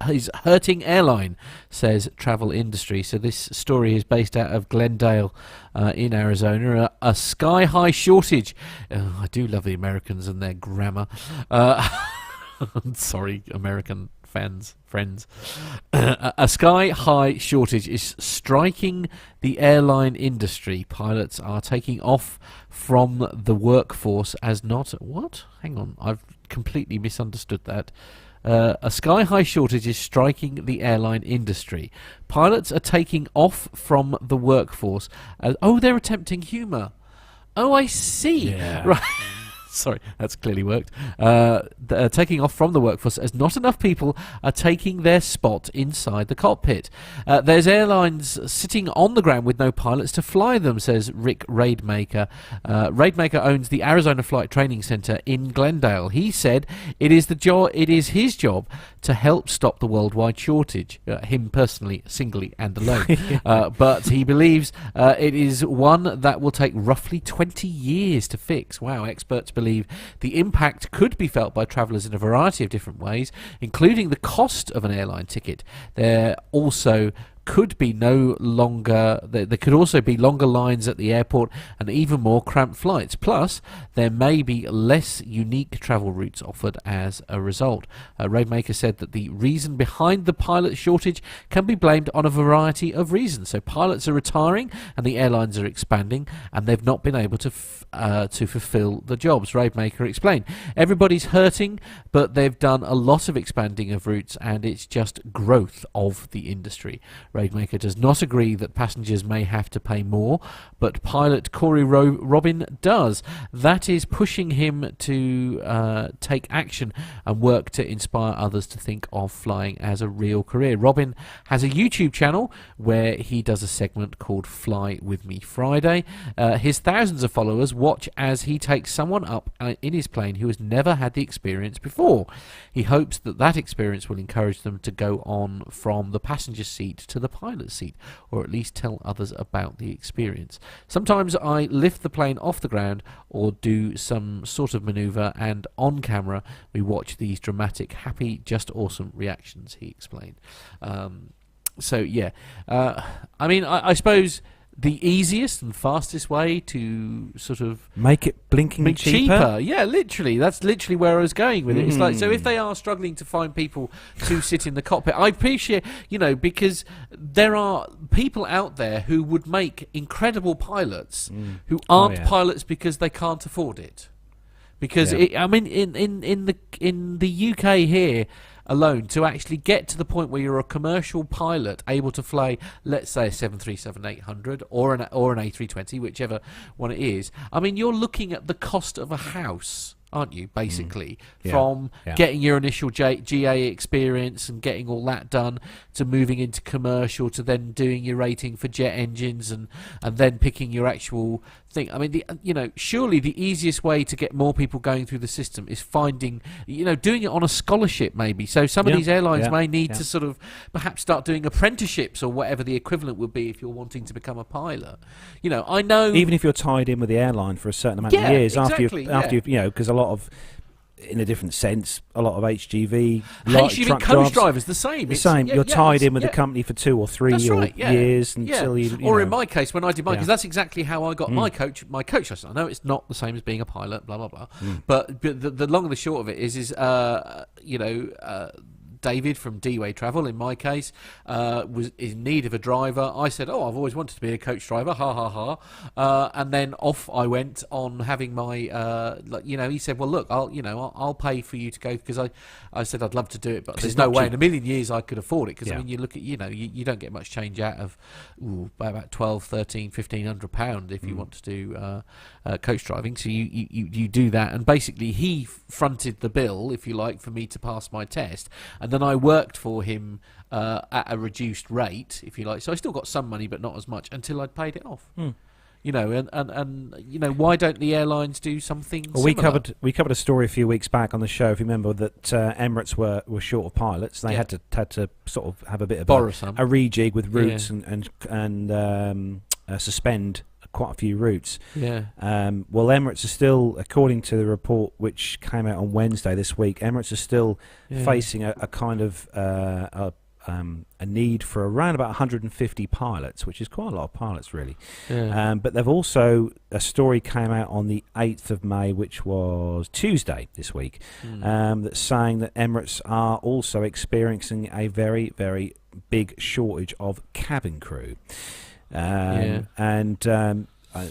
airline, says travel industry. So this story is based out of Glendale in Arizona. A sky high shortage. I do love the Americans and their grammar. Sorry, American friends. A sky-high shortage is striking the airline industry. Pilots are taking off from the workforce as not... What? Hang on, I've completely misunderstood that. A sky-high shortage is striking the airline industry. Pilots are taking off from the workforce. They're attempting humour. Oh, I see. Yeah. Right. Sorry, that's clearly worked. Taking off from the workforce as not enough people are taking their spot inside the cockpit. There's airlines sitting on the ground with no pilots to fly them, says Rick Raidmaker. Raidmaker owns the Arizona Flight Training Center in Glendale. He said it is his job to help stop the worldwide shortage, him personally, singly and alone. But he believes it is one that will take roughly 20 years to fix. Wow, experts believe the impact could be felt by travellers in a variety of different ways, including the cost of an airline ticket. There could also be longer lines at the airport and even more cramped flights. Plus, there may be less unique travel routes offered as a result. Raidmaker said that the reason behind the pilot shortage can be blamed on a variety of reasons. So pilots are retiring and the airlines are expanding, and they've not been able to fulfill the jobs. Raidmaker explained, everybody's hurting, but they've done a lot of expanding of routes, and it's just growth of the industry. Raidmaker does not agree that passengers may have to pay more, but pilot Corey Robin does. That is pushing him to take action and work to inspire others to think of flying as a real career. Robin has a YouTube channel where he does a segment called Fly With Me Friday. His thousands of followers watch as he takes someone up in his plane who has never had the experience before. He hopes that experience will encourage them to go on from the passenger seat to the pilot seat, or at least tell others about the experience. Sometimes I lift the plane off the ground or do some sort of maneuver, and on camera we watch these dramatic, happy, just awesome reactions, he explained. I suppose the easiest and fastest way to sort of make it blinking cheaper. Yeah, literally. That's literally where I was going with it. It's like, so if they are struggling to find people to sit in the cockpit, I appreciate, because there are people out there who would make incredible pilots who aren't pilots because they can't afford it. Because in the UK here alone, to actually get to the point where you're a commercial pilot able to fly, let's say, a 737-800 or an A320, whichever one it is, you're looking at the cost of a house, aren't you, basically, from getting your initial GA experience and getting all that done, to moving into commercial, to then doing your rating for jet engines, and then picking your actual thing. Surely the easiest way to get more people going through the system is finding, doing it on a scholarship maybe. So some of these airlines may need to sort of perhaps start doing apprenticeships or whatever the equivalent would be if you're wanting to become a pilot. I know, even if you're tied in with the airline for a certain amount of years, after you've because a lot of, in a different sense, a lot of HGV coach drivers, the same. You're tied in with the company for 2 or 3 years until you. Or in my case, when I did mine, because that's exactly how I got my coach license. I know it's not the same as being a pilot, blah blah blah. But the long and the short of it is David from D-Way Travel, in my case, was in need of a driver. I said, I've always wanted to be a coach driver, ha ha ha. And then off I went on having my, he said, well, look, I'll pay for you to go, because I said I'd love to do it, but there's no way in a million years I could afford it, because you look at, you don't get much change out of about £1,200, £1,300, £1,500 if you want to do coach driving. So you do that, and basically he fronted the bill, if you like, for me to pass my test, and then I worked for him at a reduced rate, if you like. So I still got some money, but not as much, until I'd paid it off. And why don't the airlines do something similar? We covered a story a few weeks back on the show, if you remember, that Emirates were short of pilots. They had to sort of have a bit of a rejig with routes and suspend quite a few routes. Well, Emirates are still, according to the report which came out on Wednesday this week, Emirates are still facing a kind of a a need for around about 150 pilots, which is quite a lot of pilots, really. Yeah. But they've also, a story came out on the 8th of May, which was Tuesday this week, that's saying that Emirates are also experiencing a very, very big shortage of cabin crew.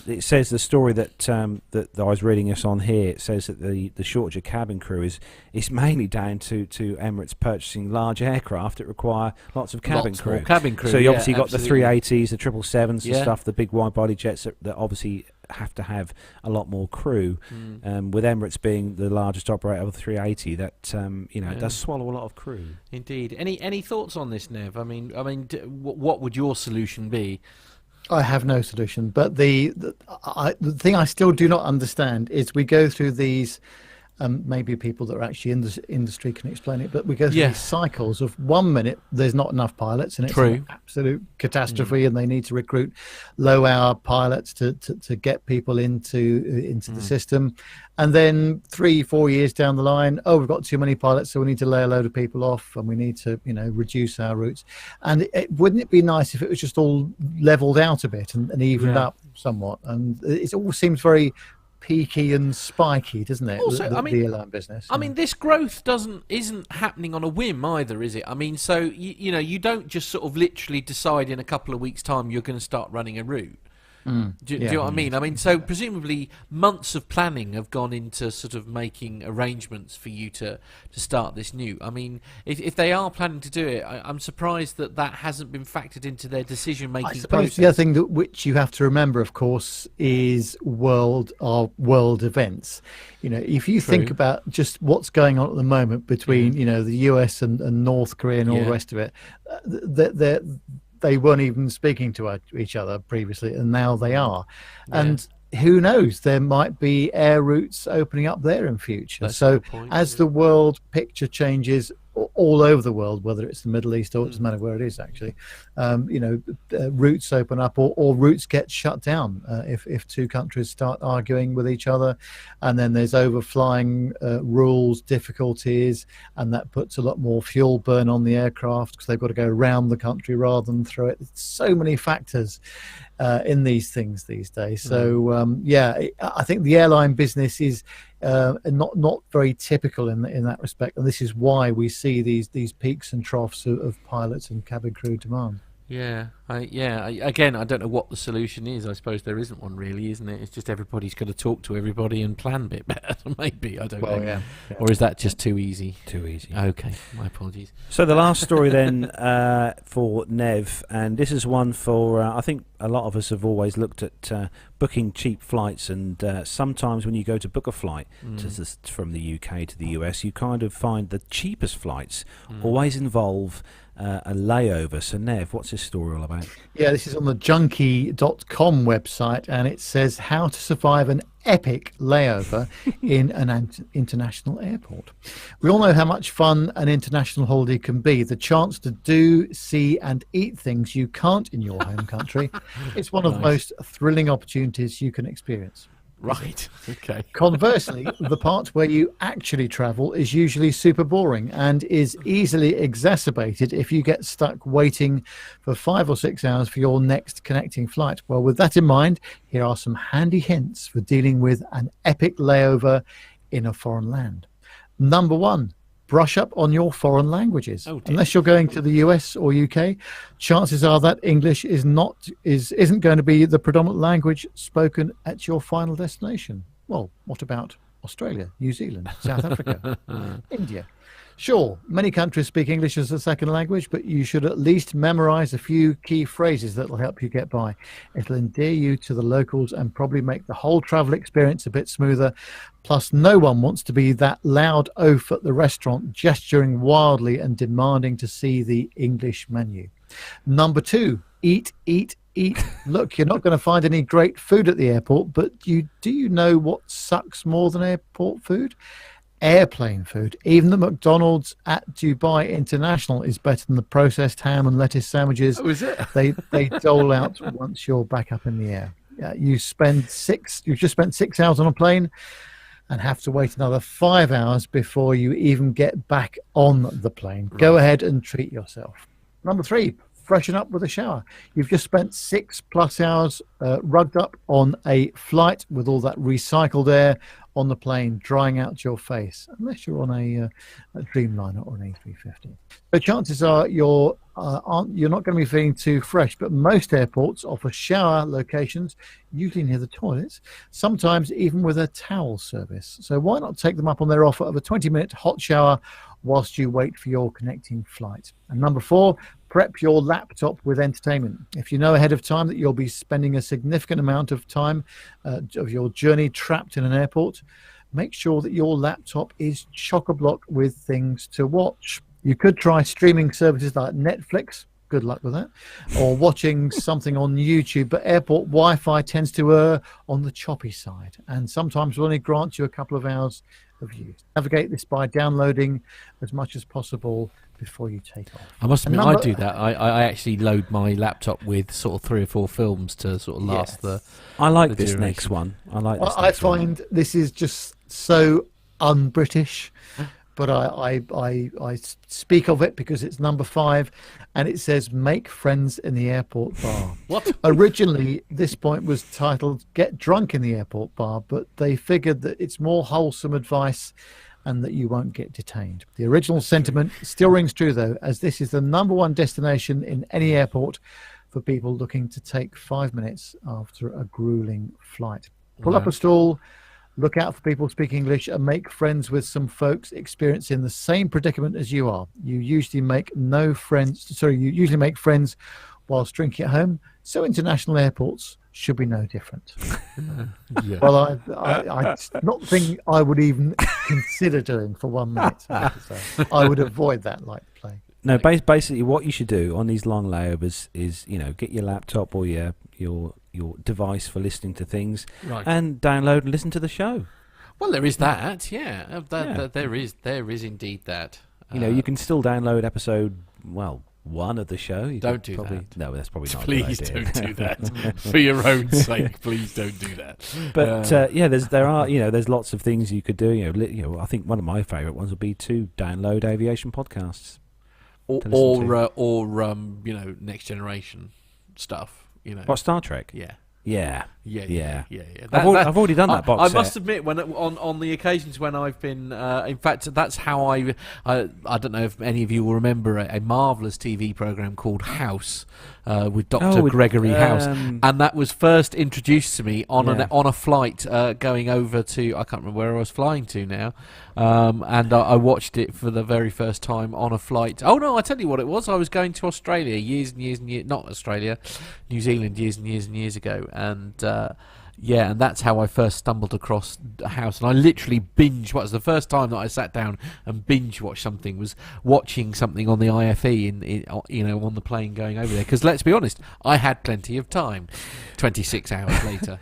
It says the story that I was reading this on here. It says that the shortage of cabin crew is mainly down to Emirates purchasing large aircraft that require lots of cabin crew. More cabin crew. So you obviously got absolutely. the 380s, the 777s and stuff, the big wide body jets that obviously have to have a lot more crew. With Emirates being the largest operator of the 380, that it does swallow a lot of crew. Indeed. Any thoughts on this, Nev? I mean, what would your solution be? I have no solution, but the thing I still do not understand is we go through these. Maybe people that are actually in the industry can explain it, but we go through these cycles of 1 minute there's not enough pilots and it's an absolute catastrophe, and they need to recruit low-hour pilots to get people into the system, and then 3-4 years down the line, we've got too many pilots, so we need to lay a load of people off, and we need to reduce our routes. And wouldn't it be nice if it was just all leveled out a bit and evened up somewhat? And it all seems very peaky and spiky, doesn't it? Also, the airline business. I mean, this growth isn't happening on a whim either, is it? I mean, so you don't just sort of literally decide in a couple of weeks' time you're going to start running a route. Do you know what I mean? I mean, so presumably months of planning have gone into sort of making arrangements for you to start this new. I mean, if they are planning to do it, I'm surprised that hasn't been factored into their decision-making process. I suppose the other thing which you have to remember, of course, is world events. If you think about just what's going on at the moment between the US and North Korea and all the rest of it, they weren't even speaking to each other previously, and now they are. And who knows, there might be air routes opening up there in future. That's so a good point, as the world picture changes all over the world, whether it's the Middle East or it doesn't matter where it is actually, routes open up or routes get shut down if two countries start arguing with each other, and then there's overflying rules, difficulties, and that puts a lot more fuel burn on the aircraft because they've got to go around the country rather than through it. It's so many factors in these things these days. So I think the airline business is not very typical in that respect, and this is why we see these peaks and troughs of pilots and cabin crew demand. Again, I don't know what the solution is. I suppose there isn't one really, isn't it? It's just everybody's got to talk to everybody and plan a bit better, maybe. I don't know. Yeah. Or is that just too easy? Too easy. Okay, my apologies. So the last story then for Nev, and this is one for, I think a lot of us have always looked at booking cheap flights, and sometimes when you go to book a flight from the UK to the US, you kind of find the cheapest flights always involve a layover. So Nev, what's this story all about? Yeah, this is on the junkie.com website, and it says how to survive an epic layover in an international airport. We all know how much fun an international holiday can be. The chance to do, see and eat things you can't in your home country. It's one of the most thrilling opportunities you can experience. Right. Okay. Conversely, the part where you actually travel is usually super boring and is easily exacerbated if you get stuck waiting for 5 or 6 hours for your next connecting flight. Well, with that in mind, here are some handy hints for dealing with an epic layover in a foreign land. Number 1. Brush up on your foreign languages. Unless you're going to the US or UK, chances are that English isn't going to be the predominant language spoken at your final destination. Well, what about Australia, New Zealand, South Africa, India? Sure, many countries speak English as a second language, but you should at least memorize a few key phrases that will help you get by. It'll endear you to the locals and probably make the whole travel experience a bit smoother. Plus, no one wants to be that loud oaf at the restaurant, gesturing wildly and demanding to see the English menu. Number 2, eat. Look, you're not going to find any great food at the airport, but do you know what sucks more than airport food? Airplane food. Even the McDonald's at Dubai International is better than the processed ham and lettuce sandwiches they dole out once you're back up in the air. You've just spent 6 hours on a plane and have to wait another 5 hours before you even get back on the plane. Go ahead and treat yourself. Number 3, freshen up with a shower. You've just spent 6+ hours rugged up on a flight with all that recycled air on the plane drying out your face, unless you're on a Dreamliner or an A350. So chances are you're not going to be feeling too fresh, but most airports offer shower locations, usually near the toilets, sometimes even with a towel service. So why not take them up on their offer of a 20-minute hot shower whilst you wait for your connecting flight? And number 4, prep your laptop with entertainment. If you know ahead of time that you'll be spending a significant amount of time of your journey trapped in an airport, make sure that your laptop is chock-a-block with things to watch. You could try streaming services like Netflix, good luck with that, or watching something on YouTube, but airport Wi-Fi tends to err on the choppy side and sometimes will only grant you a couple of hours of use. Navigate this by downloading as much as possible before you take off. I must admit, I do that. I actually load my laptop with sort of 3 or 4 films to sort of last the. I like the this duration. next one. I find this is just so un-British, but I speak of it because it's number 5, and it says "Make friends in the airport bar." What? Originally, this point was titled "Get drunk in the airport bar," but they figured that it's more wholesome advice and that you won't get detained. The original sentiment still rings true, though, as this is the number 1 destination in any airport for people looking to take 5 minutes after a grueling flight. Pull up a stall, look out for people speaking English, and make friends with some folks experiencing the same predicament as you are. You usually make friends whilst drinking at home, so international airports should be no different. Yeah. Well, I not think I would even consider doing for 1 minute. So I would avoid that like the plague. No, basically what you should do on these long layovers is, get your laptop or your device for listening to things, Right. and download and listen to the show. Well, there is that. Yeah, there is indeed that. You can still download episode 1 of the show. You Don't could do probably, that. No, that's probably not. Please a good idea. don't do that for your own sake. Please don't do that. But there's lots of things you could do. I think one of my favourite ones would be to download aviation podcasts. Or Next Generation stuff. What, Star Trek? Yeah. Yeah. I've already done that box I set. must admit, when on the occasions when I've been, in fact, that's how I don't know if any of you will remember a marvelous TV program called House with Dr. Gregory House, and that was first introduced to me on a flight going over to, I can't remember where I was flying to now, and I watched it for the very first time on a flight. Oh no, I tell you what it was. I was going to Australia years and years and years, not Australia, New Zealand years and years and years ago, and and that's how I first stumbled across House. And I literally binge watched. The first time that I sat down and binge watched something was watching something on the IFE on the plane going over there. Because let's be honest, I had plenty of time. 26 hours later.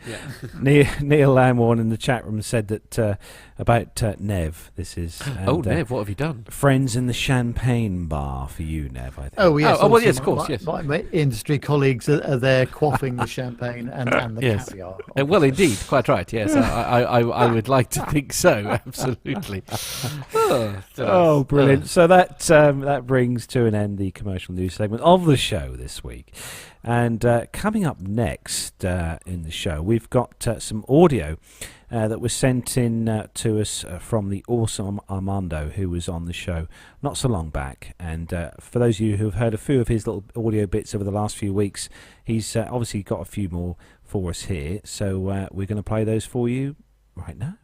Neil Lamorne in the chat room said that about Nev. This is Nev, what have you done? Friends in the champagne bar for you, Nev. I think. Oh yes, well yes, of course, yes. My industry colleagues are there quaffing the champagne and the caviar. Well, indeed, quite right. Yes, I would like to think so. Absolutely. Brilliant! So that brings to an end the commercial news segment of the show this week. And coming up next in the show, we've got some audio that was sent in to us from the awesome Armando, who was on the show not so long back. And for those of you who have heard a few of his little audio bits over the last few weeks, he's obviously got a few more for us here. So we're going to play those for you right now.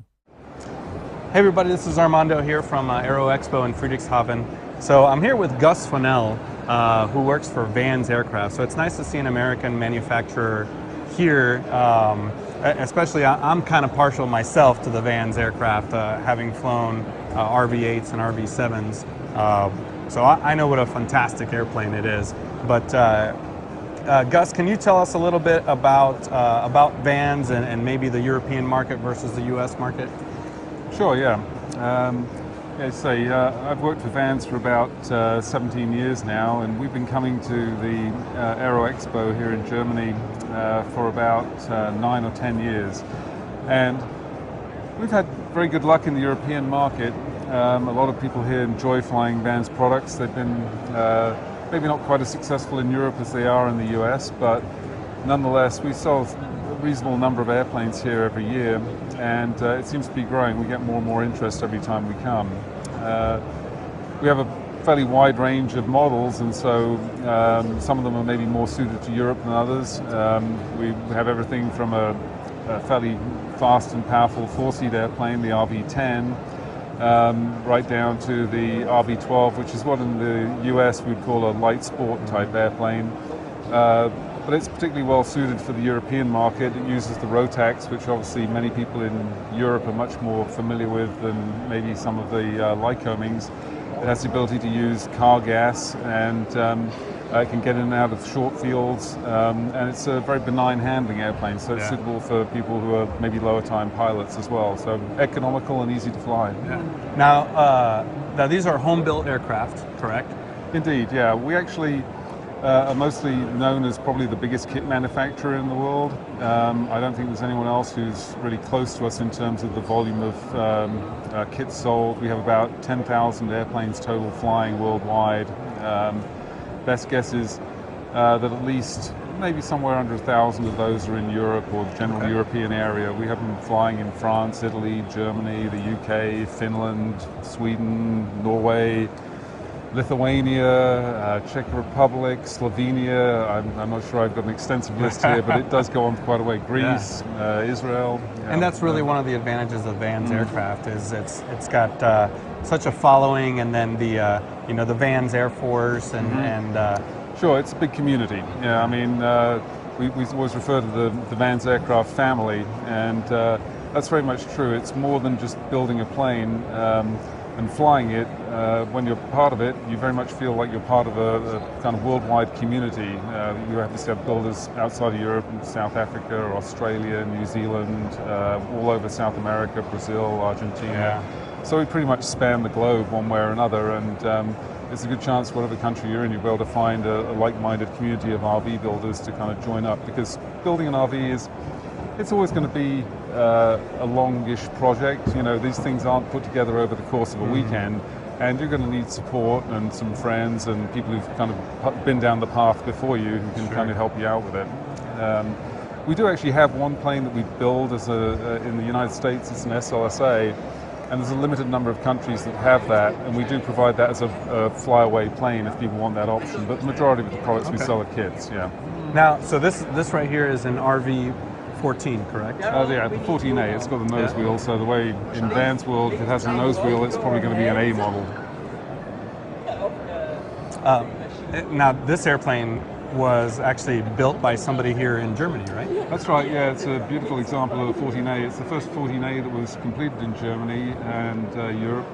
Hey everybody, this is Armando here from Aero Expo in Friedrichshafen. So I'm here with Gus Fennell, who works for Vans Aircraft. So it's nice to see an American manufacturer here. Especially, I'm kind of partial myself to the Vans aircraft, having flown RV-8s and RV-7s. So I know what a fantastic airplane it is. But Gus, can you tell us a little bit about Vans and maybe the European market versus the U.S. market? Sure, yeah. I've worked for Vans for about 17 years now, and we've been coming to the Aero Expo here in Germany for about 9 or 10 years. And we've had very good luck in the European market. A lot of people here enjoy flying Vans products. They've been maybe not quite as successful in Europe as they are in the US, but nonetheless, we sell a reasonable number of airplanes here every year, and it seems to be growing. We get more and more interest every time we come. We have a fairly wide range of models, and so some of them are maybe more suited to Europe than others. We have everything from a fairly fast and powerful four-seat airplane, the RV-10, right down to the RV-12, which is what in the US we'd call a light sport type airplane. But it's particularly well suited for the European market. It uses the Rotax, which obviously many people in Europe are much more familiar with than maybe some of the Lycomings. It has the ability to use car gas, and it can get in and out of short fields, and it's a very benign handling airplane, so it's suitable for people who are maybe lower time pilots as well. So economical and easy to fly. Yeah. Now these are home-built aircraft, correct? Indeed, yeah. We actually are mostly known as probably the biggest kit manufacturer in the world. I don't think there's anyone else who's really close to us in terms of the volume of kits sold. We have about 10,000 airplanes total flying worldwide. Best guess is that at least maybe somewhere under 1,000 of those are in Europe or the general European area. We have them flying in France, Italy, Germany, the UK, Finland, Sweden, Norway, Lithuania, Czech Republic, Slovenia. I'm not sure I've got an extensive list here, but it does go on quite a way. Greece, Israel. And that's really one of the advantages of Vans aircraft is it's got such a following, and then the the Vans Air Force and Sure, it's a big community. Yeah, I mean we always refer to the Vans aircraft family, and that's very much true. It's more than just building a plane and flying it. When you're part of it, you very much feel like you're part of a kind of worldwide community. You obviously have builders outside of Europe, South Africa, or Australia, New Zealand, all over South America, Brazil, Argentina. Yeah. So we pretty much span the globe one way or another, and it's a good chance, whatever country you're in, you'll be able to find a like-minded community of RV builders to kind of join up, because building an RV it's always going to be a longish project. These things aren't put together over the course of a weekend, and you're going to need support and some friends and people who've kind of been down the path before you who can kind of help you out with it. We do actually have one plane that we build in the United States. It's an SLSA, and there's a limited number of countries that have that, and we do provide that as a flyaway plane if people want that option, but the majority of the products we sell are kits. Now, so this right here is an RV 14, correct? Yeah, the 14A. It's got the nose wheel, so the way in Van's world, if it has a nose wheel, it's probably going to be an A model. Now, this airplane was actually built by somebody here in Germany, right? That's right, yeah. It's a beautiful example of a 14A. It's the first 14A that was completed in Germany and Europe,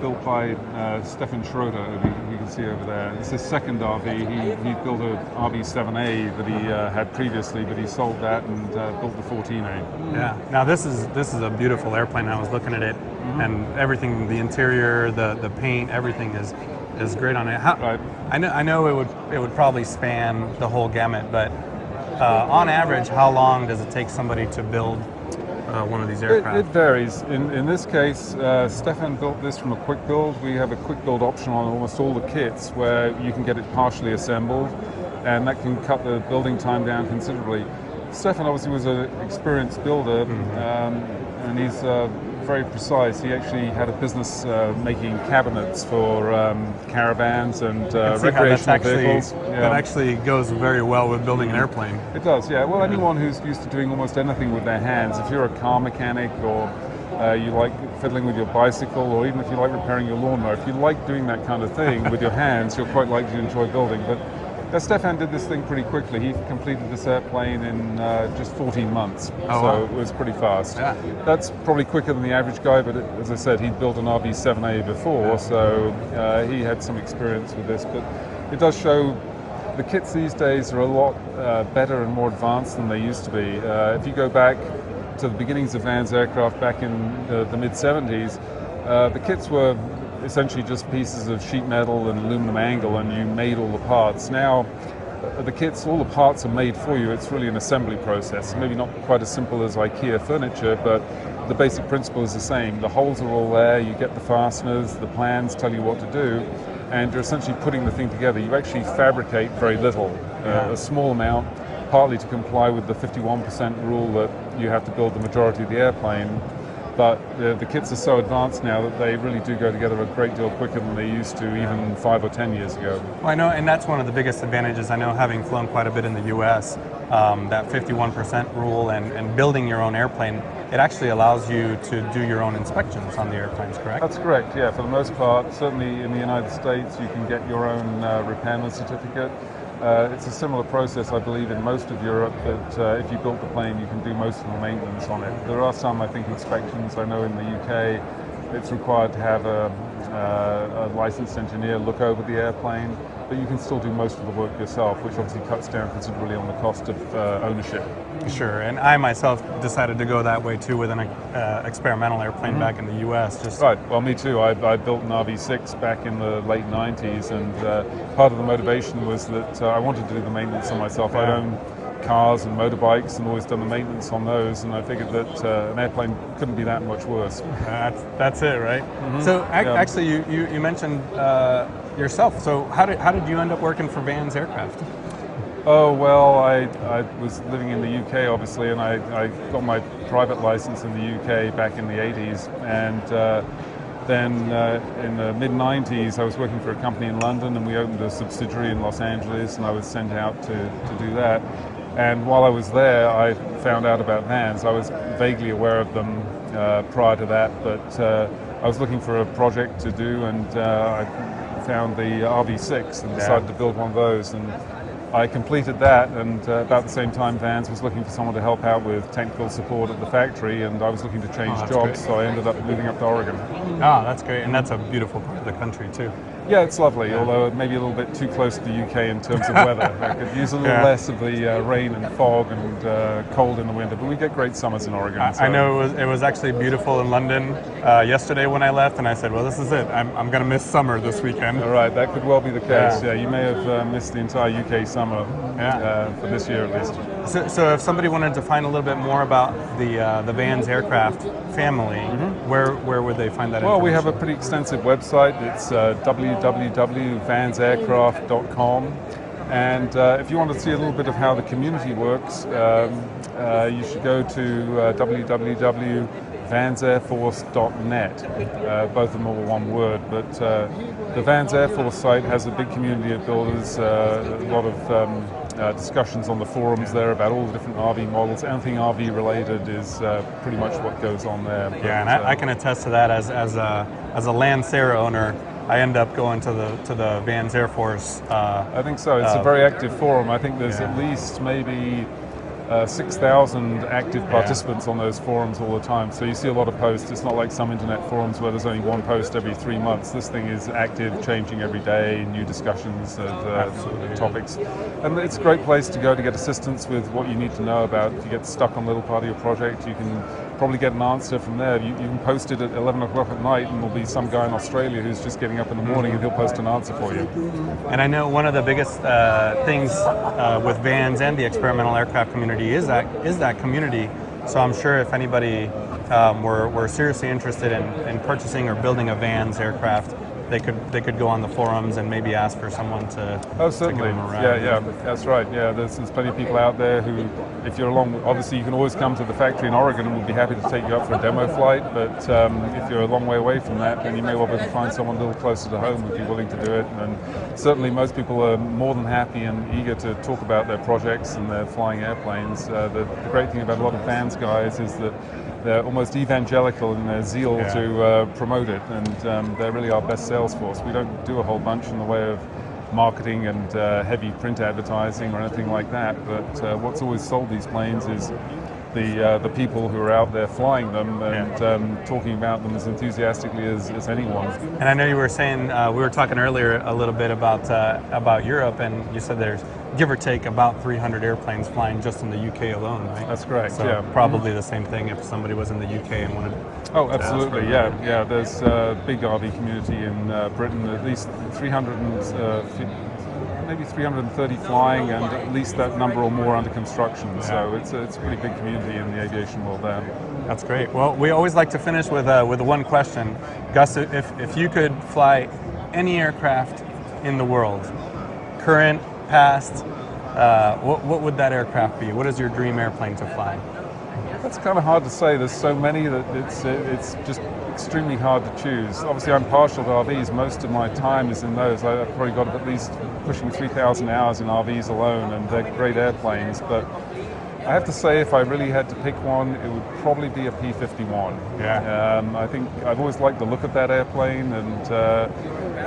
built by Stefan Schroeder, who you can see over there. It's his second RV. He built an RV-7A that he had previously, but he sold that and built the 14A. Yeah. Now this is a beautiful airplane. I was looking at it, and everything, the interior, the paint, everything is great on it. Right. I know it would probably span the whole gamut, but on average, how long does it take somebody to build one of these aircraft? It varies. In this case, Stefan built this from a quick build. We have a quick build option on almost all the kits where you can get it partially assembled, and that can cut the building time down considerably. Stefan obviously was an experienced builder, and he's very precise. He actually had a business making cabinets for caravans and recreational vehicles. That actually goes very well with building an airplane. It does, yeah. Well, anyone who's used to doing almost anything with their hands, if you're a car mechanic or you like fiddling with your bicycle, or even if you like repairing your lawnmower, if you like doing that kind of thing with your hands, you're quite likely to enjoy building. But Stefan did this thing pretty quickly. He completed this airplane in just 14 months, it was pretty fast. Yeah. That's probably quicker than the average guy, but as I said, he'd built an RV-7A before, so he had some experience with this. But it does show the kits these days are a lot better and more advanced than they used to be. If you go back to the beginnings of Van's aircraft back in the mid-70s, the kits were essentially just pieces of sheet metal and aluminum angle, and you made all the parts. Now the kits, all the parts are made for you. It's really an assembly process. Maybe not quite as simple as IKEA furniture, but the basic principle is the same. The holes are all there, you get the fasteners, the plans tell you what to do, and you're essentially putting the thing together. You actually fabricate very little, a small amount, partly to comply with the 51% rule that you have to build the majority of the airplane. But the kits are so advanced now that they really do go together a great deal quicker than they used to even 5 or 10 years ago. Well, I know, and that's one of the biggest advantages. I know, having flown quite a bit in the U.S., that 51% rule and building your own airplane, it actually allows you to do your own inspections on the airplanes, correct? That's correct, yeah. For the most part, certainly in the United States, you can get your own repairman certificate. It's a similar process, I believe, in most of Europe, that if you built the plane, you can do most of the maintenance on it. There are some, I think, inspections. I know in the UK, it's required to have a licensed engineer look over the airplane, but you can still do most of the work yourself, which obviously cuts down considerably on the cost of ownership. Sure, and I myself decided to go that way too with an experimental airplane back in the U.S. Right, well, me too. I built an RV6 back in the late 90s, and part of the motivation was that I wanted to do the maintenance on myself. I'd owned cars and motorbikes and always done the maintenance on those, and I figured that an airplane couldn't be that much worse. That's it, right? So actually, you mentioned yourself. So how did you end up working for Vans Aircraft? Oh, well, I was living in the UK, obviously, and I got my private license in the UK back in the 80s, and then in the mid-90s I was working for a company in London, and we opened a subsidiary in Los Angeles, and I was sent out to do that. And while I was there, I found out about Vans. I was vaguely aware of them prior to that, but I was looking for a project to do, and I found the RV6 and decided to build one of those. And I completed that, and about the same time Vans was looking for someone to help out with technical support at the factory, and I was looking to change jobs, great. so I ended up moving up to Oregon. Oh, that's great, and that's a beautiful part of the country too. Yeah, it's lovely, although maybe a little bit too close to the UK in terms of weather. I could use a little less of the rain and fog and cold in the winter, but we get great summers in Oregon. I know it was actually beautiful in London yesterday when I left, and I said, well, this is it. I'm going to miss summer this weekend. All right, that could well be the case. Yeah, you may have missed the entire UK summer for this year at least. So if somebody wanted to find a little bit more about the Vans Aircraft family, where would they find that information? Well, we have a pretty extensive website. It's www.vansaircraft.com, and if you want to see a little bit of how the community works, you should go to www.vansairforce.net. Both of them are one word, but the Vans Air Force site has a big community of builders, a lot of discussions on the forums there about all the different RV models. Anything RV related is pretty much what goes on there. Yeah, and I can attest to that as a Lancero owner. I end up going to the Vans Air Force. I think so. It's a very active forum. I think there's at least maybe 6,000 active participants on those forums all the time. So you see a lot of posts. It's not like some internet forums where there's only one post every 3 months. This thing is active, changing every day, new discussions of topics. And it's a great place to go to get assistance with what you need to know about. If you get stuck on a little part of your project, you can probably get an answer from there. You can post it at 11 o'clock at night, and there'll be some guy in Australia who's just getting up in the morning, and he'll post an answer for you. And I know one of the biggest things with Vans and the experimental aircraft community is that community. So I'm sure if anybody were seriously interested in purchasing or building a Vans aircraft, they could go on the forums and maybe ask for someone to certainly. To give them around. Yeah, that's right. Yeah, there's plenty of people out there who, if you're along, obviously you can always come to the factory in Oregon, and we'll be happy to take you up for a demo flight. But if you're a long way away from that, then you may well be able to find someone a little closer to home who'd be willing to do it. And certainly most people are more than happy and eager to talk about their projects and their flying airplanes. The great thing about a lot of Vans guys is that they're almost evangelical in their zeal to promote it, and they're really our best sales force. We don't do a whole bunch in the way of marketing and heavy print advertising or anything like that, but what's always sold these planes is the people who are out there flying them and talking about them as enthusiastically as anyone. And I know you were saying, we were talking earlier a little bit about Europe, and you said there's give or take about 300 airplanes flying just in the UK alone, right? That's correct, so probably the same thing if somebody was in the UK and wanted Oh, absolutely, yeah. There's a big RV community in Britain, at least 330 flying, and at least that number or more under construction. So it's a pretty big community in the aviation world there. That's great. Well, we always like to finish with one question. Gus, if you could fly any aircraft in the world, current, past, what would that aircraft be? What is your dream airplane to fly? That's kind of hard to say. There's so many that it's just extremely hard to choose. Obviously, I'm partial to RVs. Most of my time is in those. I've probably got at least pushing 3,000 hours in RVs alone, and they're great airplanes. But I have to say, if I really had to pick one, it would probably be a P-51. Yeah. I think I've always liked the look of that airplane, and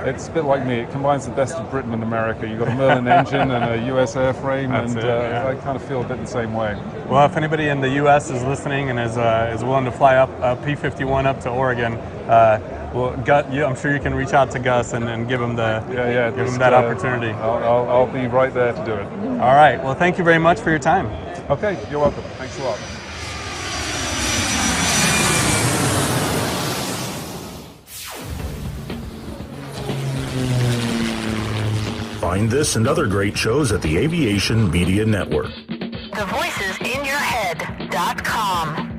it's a bit like me. It combines the best of Britain and America. You've got a Merlin engine and a US airframe, That's and it, yeah. I kind of feel a bit the same way. Well, if anybody in the U.S. is listening and is willing to fly up a P-51 up to Oregon, I'm sure you can reach out to Gus and give him give him that opportunity. I'll be right there to do it. All right. Well, thank you very much for your time. Okay, you're welcome. Thanks a lot. Find this and other great shows at the Aviation Media Network. TheVoicesInYourHead.com.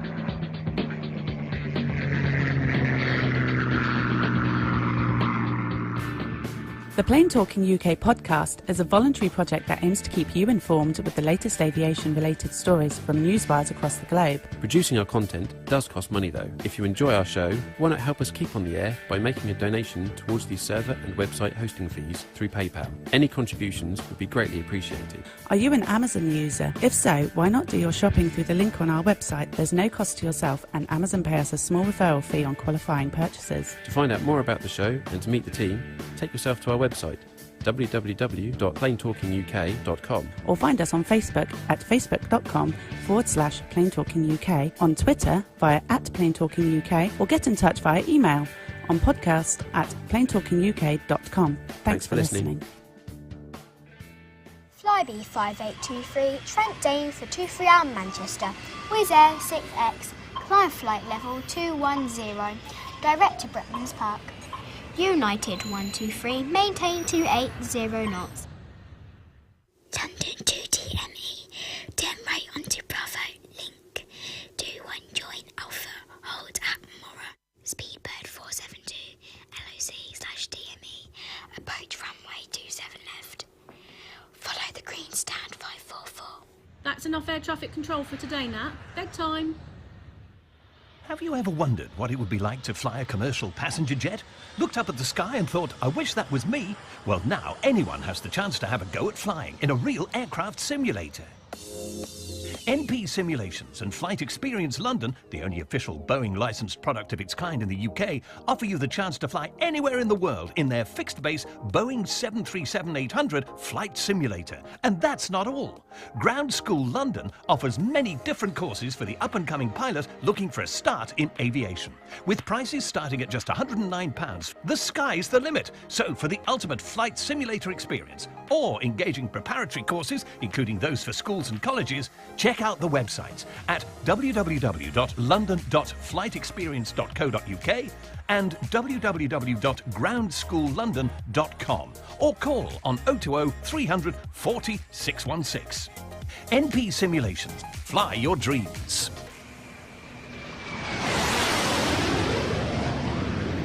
The Plain Talking UK podcast is a voluntary project that aims to keep you informed with the latest aviation-related stories from newswires across the globe. Producing our content does cost money though. If you enjoy our show, why not help us keep on the air by making a donation towards the server and website hosting fees through PayPal. Any contributions would be greatly appreciated. Are you an Amazon user? If so, why not do your shopping through the link on our website? There's no cost to yourself, and Amazon pay us a small referral fee on qualifying purchases. To find out more about the show and to meet the team, take yourself to our website www.plaintalkinguk.com, or find us on Facebook at facebook.com/plaintalkinguk, on Twitter via @plaintalkinguk, or get in touch via email on podcast@plaintalkinguk.com. Thanks for listening. Flybe 5823, Trent Dane for 23R Manchester, Wizz Air 6X, climb flight level 210, direct to Bretlands Park. United 123, maintain 280 knots. London 2DME, turn right onto Bravo, link 21 join Alpha, hold at Mora, Speedbird 472, LOC/DME, approach runway 27 left. Follow the green stand 544. That's enough air traffic control for today, Nat. Bedtime. Have you ever wondered what it would be like to fly a commercial passenger jet? Looked up at the sky and thought, I wish that was me? Well, now anyone has the chance to have a go at flying in a real aircraft simulator. NP Simulations and Flight Experience London, the only official Boeing licensed product of its kind in the UK, offer you the chance to fly anywhere in the world in their fixed-base Boeing 737-800 flight simulator. And that's not all. Ground School London offers many different courses for the up-and-coming pilot looking for a start in aviation. With prices starting at just £109, the sky's the limit. So for the ultimate flight simulator experience, or engaging preparatory courses, including those for schools and colleges, check out the websites at www.london.flightexperience.co.uk and www.groundsschoollondon.com, or call on 020 300 40 616. NP Simulations. Fly your dreams.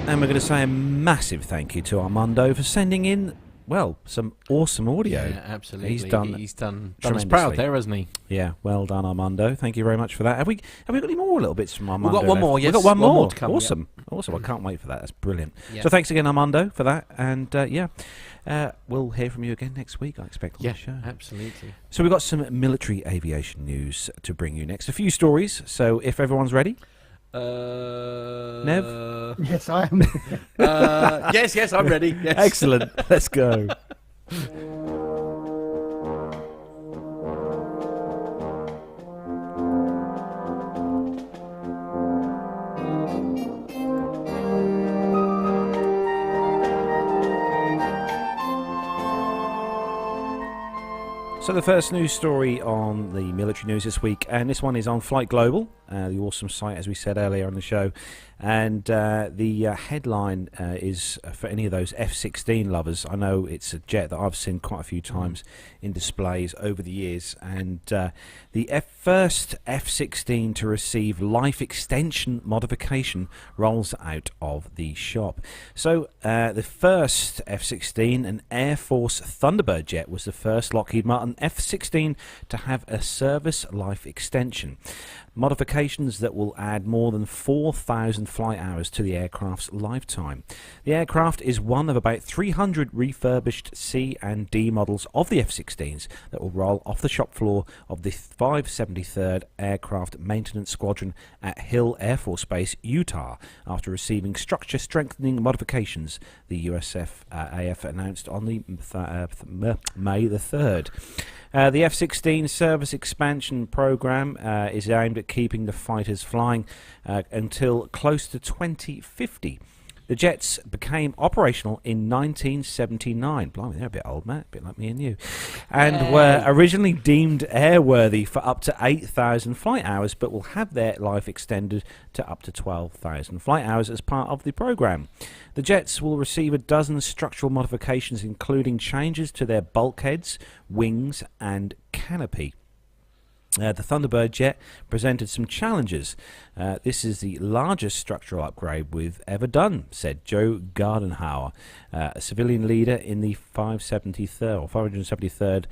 And we're going to say a massive thank you to Armando for sending in, well, some awesome audio. Yeah, absolutely. He's done us proud tremendously there, hasn't he? Yeah, well done, Armando. Thank you very much for that. Have we got any more little bits from Armando? We've got one more, yes. We've got one more. To come, awesome. Awesome. I can't wait for that. That's brilliant. Yeah. So thanks again, Armando, for that. And we'll hear from you again next week, I expect, on the show. Absolutely. So we've got some military aviation news to bring you next. A few stories. So if everyone's ready. Nev? Yes, I am. Yes, I'm ready. Yes. Excellent. Let's go. So the first news story on the military news this week, and this one is on Flight Global. the awesome site, as we said earlier on the show. And the headline is for any of those F-16 lovers. I know it's a jet that I've seen quite a few times in displays over the years. And the first F-16 to receive life extension modification rolls out of the shop. So the first F-16, an Air Force Thunderbird jet, was the first Lockheed Martin F-16 to have a service life extension. Modifications that will add more than 4,000 flight hours to the aircraft's lifetime. The aircraft is one of about 300 refurbished C and D models of the F-16s that will roll off the shop floor of the 573rd Aircraft Maintenance Squadron at Hill Air Force Base, Utah, after receiving structure strengthening modifications, the USAF announced on the May the 3rd. The F-16 service expansion program is aimed at keeping the fighters flying until close to 2050. The jets became operational in 1979. Blimey, they're a bit old, Matt, a bit like me and you. And were originally deemed airworthy for up to 8,000 flight hours, but will have their life extended to up to 12,000 flight hours as part of the program. The jets will receive a dozen structural modifications, including changes to their bulkheads, wings, and canopy. The Thunderbird jet presented some challenges. This is the largest structural upgrade we've ever done, said Joe Gardenhauer, a civilian leader in the 573rd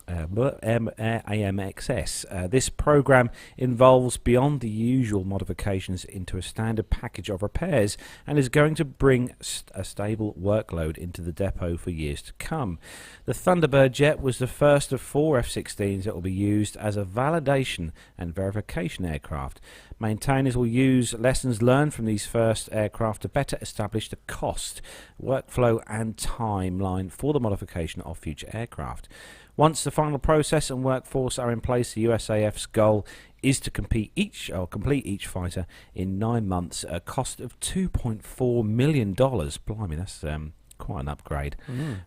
AMXS. This program involves beyond the usual modifications into a standard package of repairs and is going to bring a stable workload into the depot for years to come. The Thunderbird jet was the first of 4 F-16s that will be used as a validation and verification aircraft. Maintainers will use lessons learned from these first aircraft to better establish the cost, workflow and timeline for the modification of future aircraft. Once the final process and workforce are in place, the USAF's goal is to complete each fighter in 9 months at a cost of $2.4 million. Blimey, that's quite an upgrade.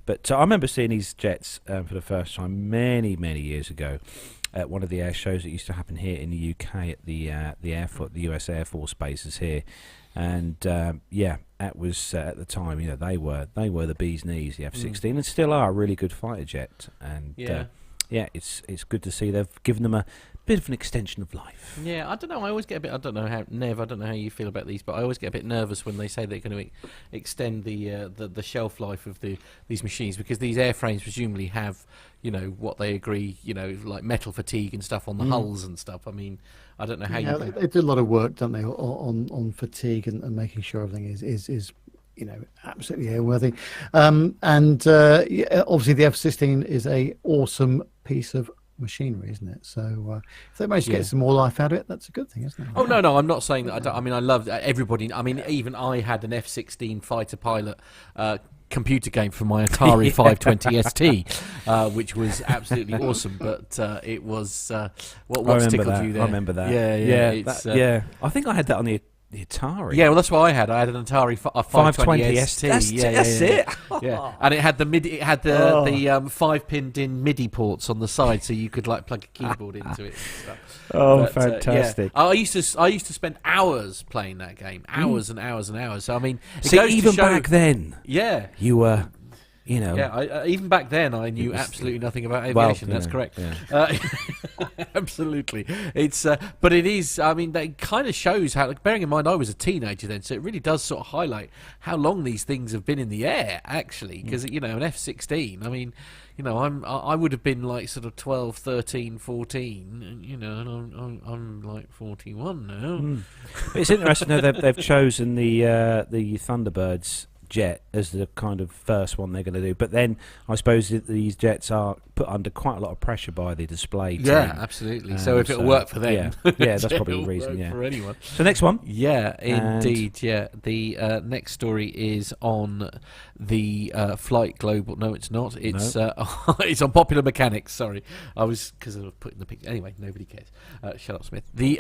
But I remember seeing these jets for the first time many years ago at one of the air shows that used to happen here in the UK at the US Air Force bases here. And that was at the time, they were the bee's knees, the F-16, and still are a really good fighter jet. And it's good to see they've given them a bit of an extension of life. Yeah, I don't know. I always get a bit. I don't know how you feel about these, but I always get a bit nervous when they say they're going to extend the shelf life of these machines, because these airframes presumably have what they agree, like metal fatigue and stuff on the hulls and stuff. I mean, I don't know how they do a lot of work, don't they, on fatigue and making sure everything is absolutely airworthy. Obviously the F-16 is a awesome piece of machinery, isn't it? So if they manage to get some more life out of it, that's a good thing, isn't it? Oh no, I'm not saying that. I mean, I love everybody. I mean, even I had an F-16 fighter pilot computer game for my Atari 520 ST, which was absolutely awesome. But it was what tickled you there? I remember that. Yeah. I think I had that on the Atari. Yeah, well, that's what I had. I had an Atari 520 ST. That's it. Yeah, and it had the MIDI. It had the 5-pinned-in MIDI ports on the side, so you could plug a keyboard into it. And stuff. Fantastic! I used to spend hours playing that game, hours and hours and hours. So I mean, even back then, you were. Even back then, I knew absolutely nothing about aviation. That's correct. Yeah. Absolutely, it's. But it is. I mean, that kind of shows how. Bearing in mind, I was a teenager then, so it really does sort of highlight how long these things have been in the air. Actually, because an F-16. I mean, I would have been like sort of 12, 13, 14. And I'm like 41 now. It's interesting though they've chosen the Thunderbirds jet as the kind of first one they're going to do, but then I suppose these jets are put under quite a lot of pressure by the display team. Yeah, absolutely. So if it'll work for them, that's probably the reason. Yeah, for anyone. So next one. Yeah, indeed. Yeah, the next story is on the Flight Global. No, it's not. It's it's on Popular Mechanics. Sorry, because I was putting the picture. Anyway, nobody cares. Shut up, Smith. The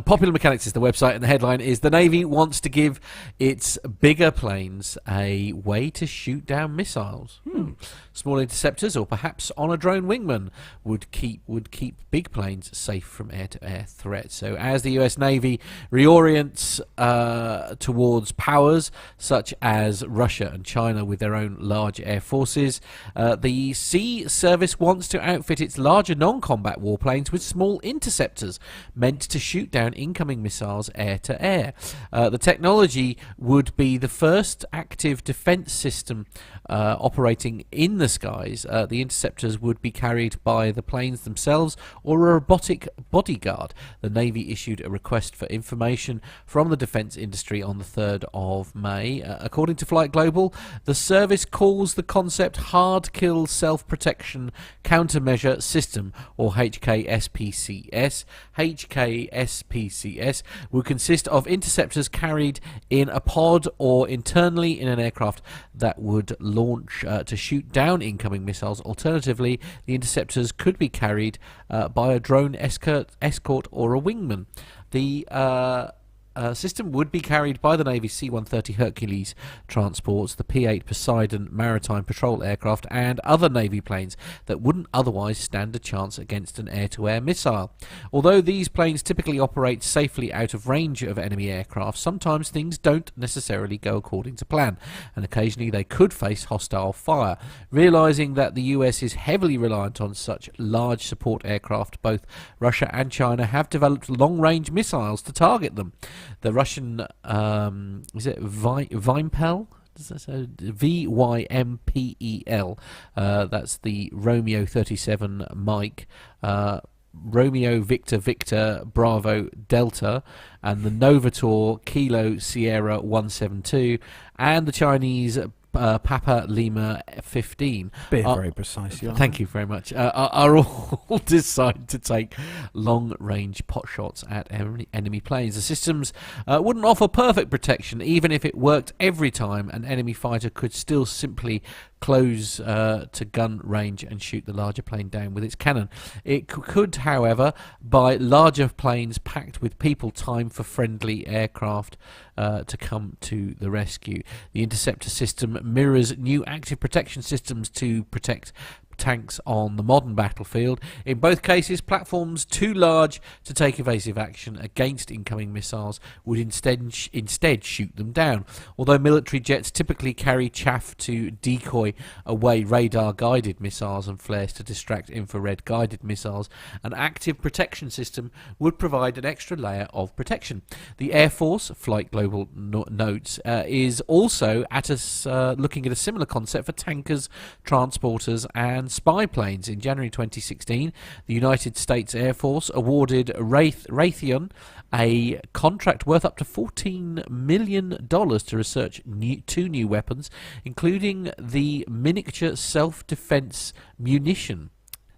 Popular Mechanics is the website, and the headline is: the Navy wants to give its bigger planes a way to shoot down missiles. Small interceptors, or perhaps on a drone wingman, would keep big planes safe from air-to-air threats. So as the US Navy reorients towards powers such as Russia and China with their own large air forces, the Sea Service wants to outfit its larger non-combat warplanes with small interceptors meant to shoot down incoming missiles air-to-air. The technology would be the first active defense system operating in the skies. The interceptors would be carried by the planes themselves or a robotic bodyguard. The Navy issued a request for information from the defense industry on the 3rd of May. According to Flight Global, the service calls the concept Hard Kill Self-Protection Countermeasure System, or HKSPCS. HKSPCS will consist of interceptors carried in a pod or internally in an aircraft that would launch to shoot down incoming missiles. Alternatively, the interceptors could be carried by a drone escort or a wingman. The system would be carried by the Navy's C-130 Hercules transports, the P-8 Poseidon maritime patrol aircraft, and other Navy planes that wouldn't otherwise stand a chance against an air-to-air missile. Although these planes typically operate safely out of range of enemy aircraft, sometimes things don't necessarily go according to plan, and occasionally they could face hostile fire. Realizing that the US is heavily reliant on such large support aircraft, both Russia and China have developed long-range missiles to target them. The Russian, is it Vympel? VYMPEL. That's the Romeo 37 Mike, Romeo Victor Victor Bravo Delta, and the Novator Kilo Sierra 172, and the Chinese Papa Lima 15. Very precise. Thank you very much. Are all designed to take long-range pot shots at enemy planes. The systems wouldn't offer perfect protection. Even if it worked every time, an enemy fighter could still simply close to gun range and shoot the larger plane down with its cannon. It could, however, buy larger planes packed with people time for friendly aircraft to come to the rescue. The interceptor system mirrors new active protection systems to protect tanks on the modern battlefield. In both cases, platforms too large to take evasive action against incoming missiles would instead shoot them down. Although military jets typically carry chaff to decoy away radar-guided missiles and flares to distract infrared-guided missiles, an active protection system would provide an extra layer of protection. The Air Force, Flight Global notes, is also looking at a similar concept for tankers, transporters and spy planes. In January 2016, the United States Air Force awarded Raytheon a contract worth up to $14 million to research two new weapons, including the miniature self-defense munition,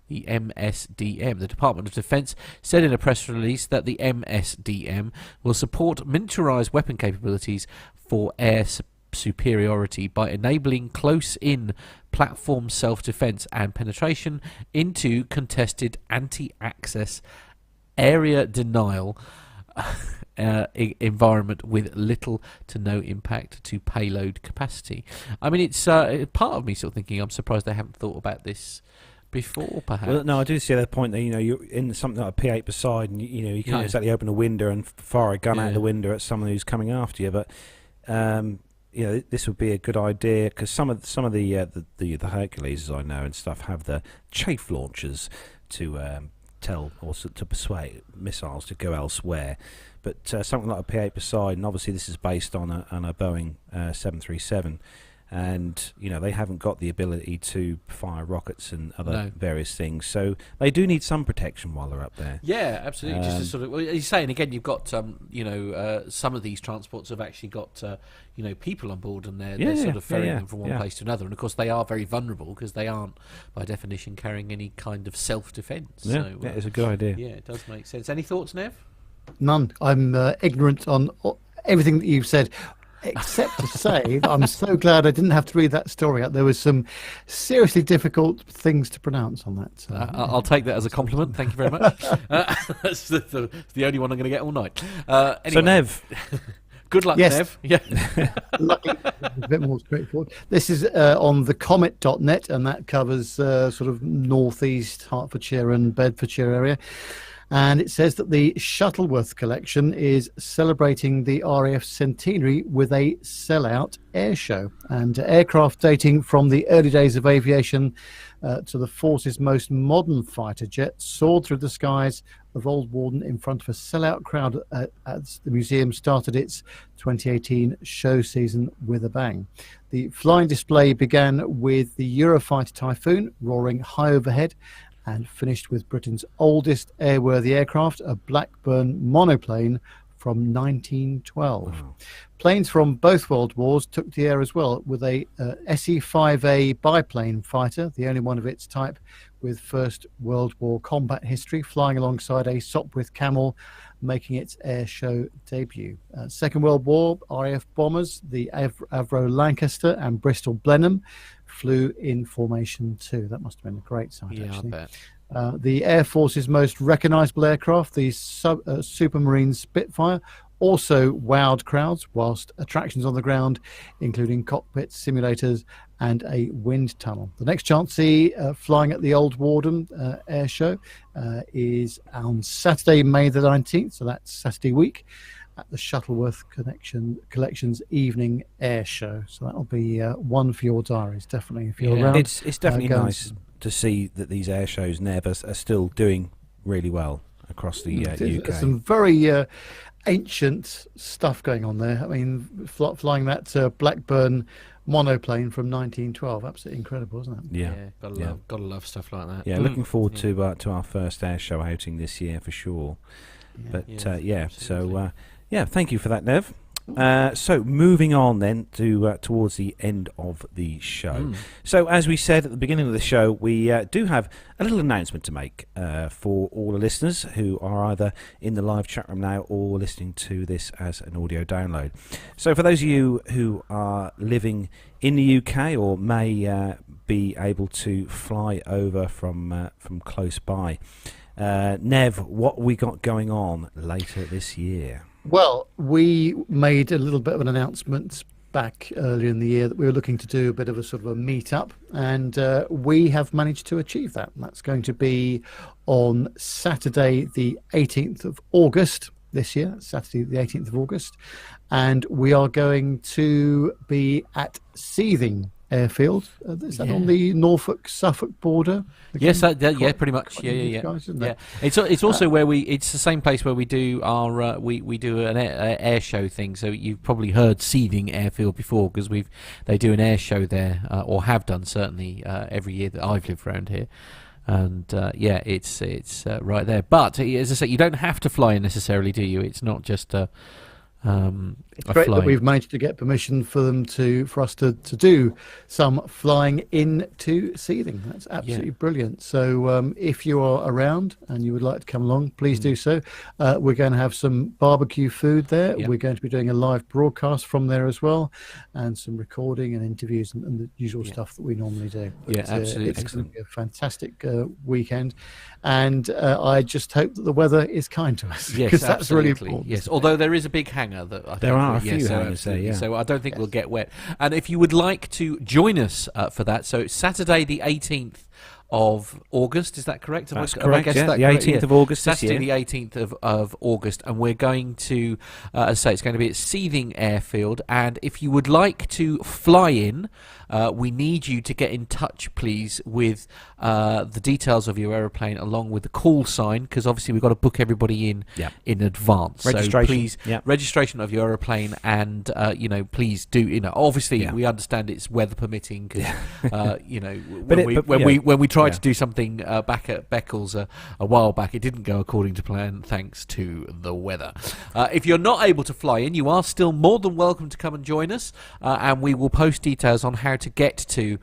the MSDM. The Department of Defense said in a press release that the MSDM will support miniaturized weapon capabilities for air superiority by enabling close-in platform self-defense and penetration into contested anti-access area denial environment with little to no impact to payload capacity. I mean, it's part of me sort of thinking I'm surprised they haven't thought about this before, perhaps. Well, no, I do see that point that, you're in something like a P-8 Poseidon, you can't exactly open a window and fire a gun out the window at someone who's coming after you, but this would be a good idea, because some of the Hercules, as I know, and stuff, have the chaff launchers to tell or to persuade missiles to go elsewhere. But something like a P-8 Poseidon, obviously this is based on a Boeing 737, and they haven't got the ability to fire rockets and other various things, so they do need some protection while they're up there. Yeah, absolutely. Just to sort of, you're saying again, you've got some of these transports have actually got people on board, and they're sort of ferrying them from one place to another, and of course they are very vulnerable because they aren't by definition carrying any kind of self-defense. It's a good idea. Yeah, it does make sense. Any thoughts, Nev? None. I'm ignorant on everything that you've said, except to say I'm so glad I didn't have to read that story out. There was some seriously difficult things to pronounce on that. So. I'll take that as a compliment. Thank you very much. That's the only one I'm going to get all night. Anyway. So, Nev, Good luck, Yes. Nev. Yeah. Luckily, a bit more straightforward. This is on thecomet.net, and that covers sort of northeast Hertfordshire and Bedfordshire area. And it says that the Shuttleworth collection is celebrating the RAF centenary with a sellout air show. And aircraft dating from the early days of aviation to the force's most modern fighter jet soared through the skies of Old Warden in front of a sellout crowd as the museum started its 2018 show season with a bang. The flying display began with the Eurofighter Typhoon roaring high overhead and finished with Britain's oldest airworthy aircraft, a Blackburn monoplane from 1912. Wow. Planes from both World Wars took the air as well, with a SE-5A biplane fighter, the only one of its type with First World War combat history, flying alongside a Sopwith Camel, making its air show debut. Second World War, RAF bombers, the Avro Lancaster and Bristol Blenheim, flew in formation too. That must have been a great sight, actually. I bet. The Air Force's most recognisable aircraft, the Supermarine Spitfire, also wowed crowds, whilst attractions on the ground, including cockpits, simulators, and a wind tunnel. The next chance to see flying at the Old Warden Air Show is on Saturday, May the 19th, so that's Saturday week, at the Shuttleworth Collection's evening air show. So that'll be one for your diaries, definitely, if you're around. It's definitely nice to see that these air shows, Nev, are still doing really well across the UK. There's some very ancient stuff going on there. I mean, flying that Blackburn monoplane from 1912, absolutely incredible, isn't it? Yeah, gotta love stuff like that. Yeah, looking forward to our first air show outing this year for sure. But thank you for that, Nev. So moving on then to towards the end of the show. So as we said at the beginning of the show, we do have a little announcement to make for all the listeners who are either in the live chat room now or listening to this as an audio download. So for those of you who are living in the UK or may be able to fly over from close by, Nev, what we got going on later this year? Well, we made a little bit of an announcement back earlier in the year that we were looking to do a bit of a sort of a meet-up, and we have managed to achieve that. And that's going to be on Saturday the 18th of August this year, Saturday the 18th of August, and we are going to be at Seething Airfield. Is that on the Norfolk-Suffolk border? Yes, pretty much. Yeah. Guys, It's also where it's the same place where we do our we do an air show thing. So you've probably heard Seething Airfield before, because they do an air show there, or have done certainly every year that I've lived around here. And it's right there. But as I say, you don't have to fly necessarily, do you? It's not just it's great that we've managed to get permission for us to do some flying into Seething. That's absolutely brilliant. So if you are around and you would like to come along, please do so. We're going to have some barbecue food there. We're going to be doing a live broadcast from there as well, and some recording and interviews and the usual stuff that we normally do. But, absolutely. It's going to be a fantastic weekend, and I just hope that the weather is kind to us, because that's really important. Yes, although there is a big hangar that I think there are a few hangars there, so I don't think we'll get wet. And if you would like to join us for that, so it's Saturday the 18th of August, is that correct? That's correct, the 18th of August this year. Saturday the 18th of August, and we're going to, as I say, it's going to be at Seething Airfield, and if you would like to fly in, we need you to get in touch, please, with the details of your aeroplane along with the call sign, because obviously we've got to book everybody in advance. Registration. So please, registration of your aeroplane, and please do. Obviously we understand it's weather permitting, because when we tried to do something back at Beccles a while back, it didn't go according to plan, thanks to the weather. If you're not able to fly in, you are still more than welcome to come and join us, and we will post details on how to get to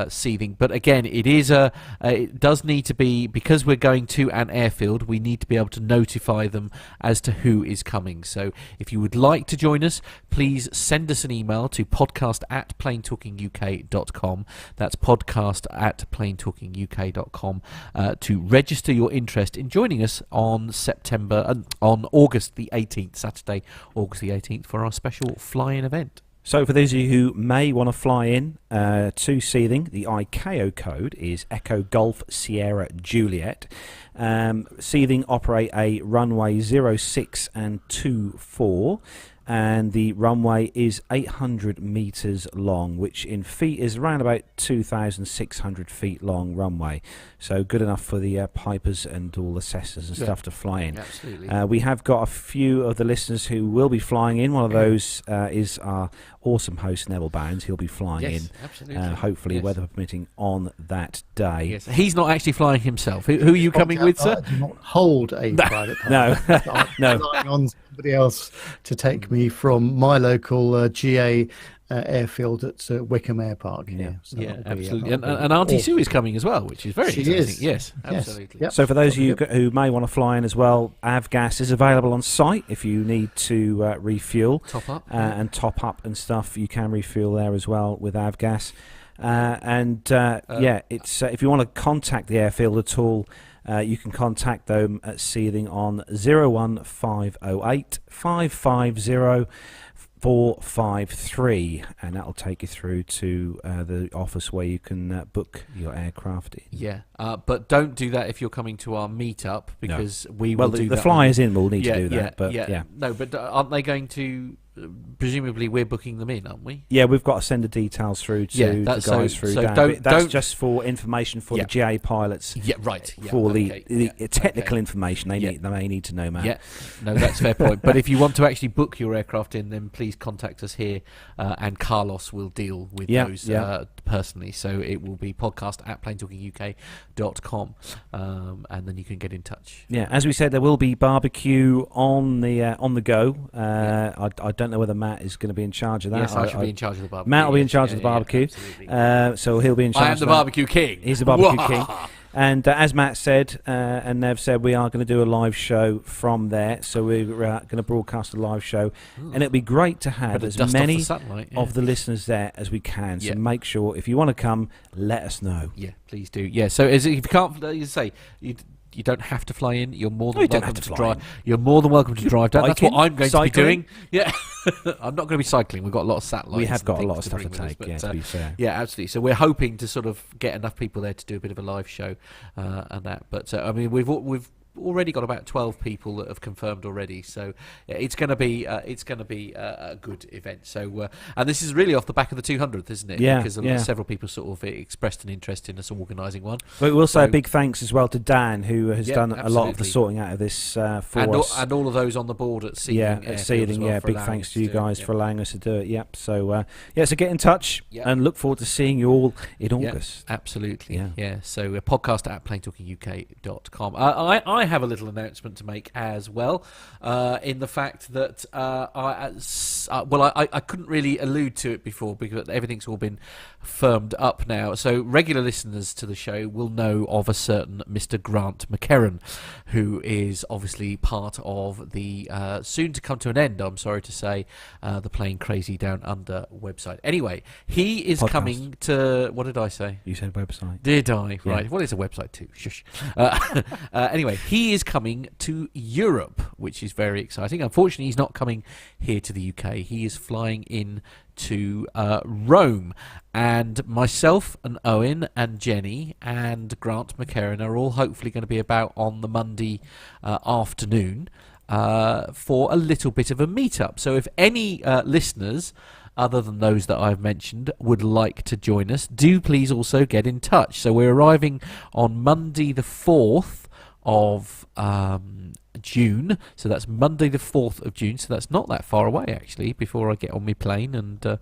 seething. But again, it does need to be, because we're going to an airfield, we need to be able to notify them as to who is coming. So if you would like to join us, please send us an email to podcast@planetalkinguk.com. That's podcast@planetalkinguk.com to register your interest in joining us on August the 18th, Saturday, August the 18th, for our special fly-in event. So for those of you who may want to fly in to Seething, the ICAO code is Echo Golf Sierra Juliet. Seething operate a runway 06 and 24, and the runway is 800 metres long, which in feet is around about 2,600 feet long runway. So good enough for the Pipers and all the Cessnas and stuff to fly in. Absolutely. We have got a few of the listeners who will be flying in. One of those is our awesome host, Neville Bounds. He'll be flying in, hopefully, weather permitting, on that day. Yes, he's not actually flying himself. Who are you coming with, sir? I do not hold a private pilot. No, I'm relying on somebody else to take me from my local GA airfield at Wickham Air Park. Absolutely. And Auntie Sue is coming as well, which is very interesting. Yes, absolutely. Yep. So for those of you who may want to fly in as well, Avgas is available on site if you need to refuel. Top up. And top up and stuff. You can refuel there as well with Avgas. It's if you want to contact the airfield at all, you can contact them at Seething on 01508 550 453, and that'll take you through to the office where you can book your aircraft in. Yeah, but don't do that if you're coming to our meetup, because we will do that. The flyers in will need to do that. But no, but aren't they going to? Presumably, we're booking them in, aren't we? Yeah, we've got to send the details through to the guys through Dan. That's just for information for the GA pilots. Yeah, right. For the technical information they may need to know, Matt. Yeah, no, that's a fair point. But if you want to actually book your aircraft in, then please contact us here, and Carlos will deal with those personally. So it will be podcast@planetalkinguk.com, and then you can get in touch. Yeah, as we said, there will be barbecue on the go. I don't know whether Matt is going to be in charge of that. Yes, I should be in charge of the barbecue. Matt will be in charge of the barbecue. So he'll be in charge. I am the barbecue king. He's the barbecue king. And as Matt said, and Nev said, we are going to do a live show from there. So we're going to broadcast a live show. And it'll be great to have as many of the listeners there as we can. So make sure, if you want to come, let us know. Yeah, please do. Yeah, so if you can't, you say, you don't have to fly in. You're more than welcome to drive. You're more than welcome to drive down. That's what I'm going to be doing. Yeah, I'm not going to be cycling. We've got a lot of satellites. We have got a lot of stuff to take. To be fair. Yeah, absolutely. So we're hoping to sort of get enough people there to do a bit of a live show and that. But I mean, we've already got about 12 people that have confirmed already, so it's going to be a good event. So and this is really off the back of the 200th, isn't it? Yeah, because several people sort of expressed an interest in us organising one. But we'll say a big thanks as well to Dan, who has done a lot of the sorting out of this for us, and all of those on the board at Seething. At Seething, big thanks to you guys for allowing us to do it. Yep. So so get in touch and look forward to seeing you all in August. Absolutely. Yeah. So podcast@planetalkinguk.com. I have a little announcement to make as well, in the fact that I couldn't really allude to it before because everything's all been firmed up now. So regular listeners to the show will know of a certain Mr. Grant McKerran, who is obviously part of the soon to come to an end, I'm sorry to say, the Plane Crazy Down Under website. Anyway, he is coming to... What did I say? You said website. Did I? Yeah. Right. What is a website too? Shush. Anyway, he is coming to Europe, which is very exciting. Unfortunately, he's not coming here to the UK. He is flying in to Rome, and myself and Owen and Jenny and Grant McKerran are all hopefully going to be about on the Monday afternoon for a little bit of a meetup. So if any listeners other than those that I've mentioned would like to join us, do please also get in touch. So we're arriving on Monday the 4th of June, so that's Monday the 4th of June, so that's not that far away actually, before I get on my plane and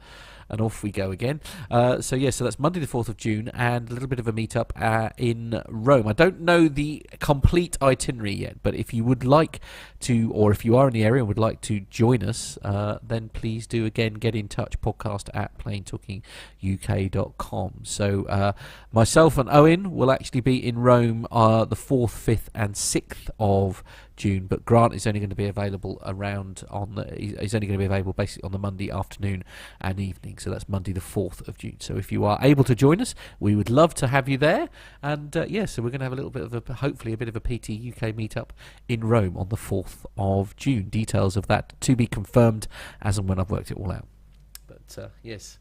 and off we go again. So that's Monday the 4th of June, and a little bit of a meet-up in Rome. I don't know the complete itinerary yet, but if you would like to, or if you are in the area and would like to join us, then please do again get in touch, podcast@planetalkinguk.com. So myself and Owen will actually be in Rome the 4th, 5th and 6th of June, but Grant is only going to be available he's only going to be available basically on the Monday afternoon and evening, so that's Monday the 4th of June. So if you are able to join us, we would love to have you there. And so we're going to have a little bit of hopefully a bit of a PT UK meetup in Rome on the 4th of June. Details of that to be confirmed as and when I've worked it all out. But yes.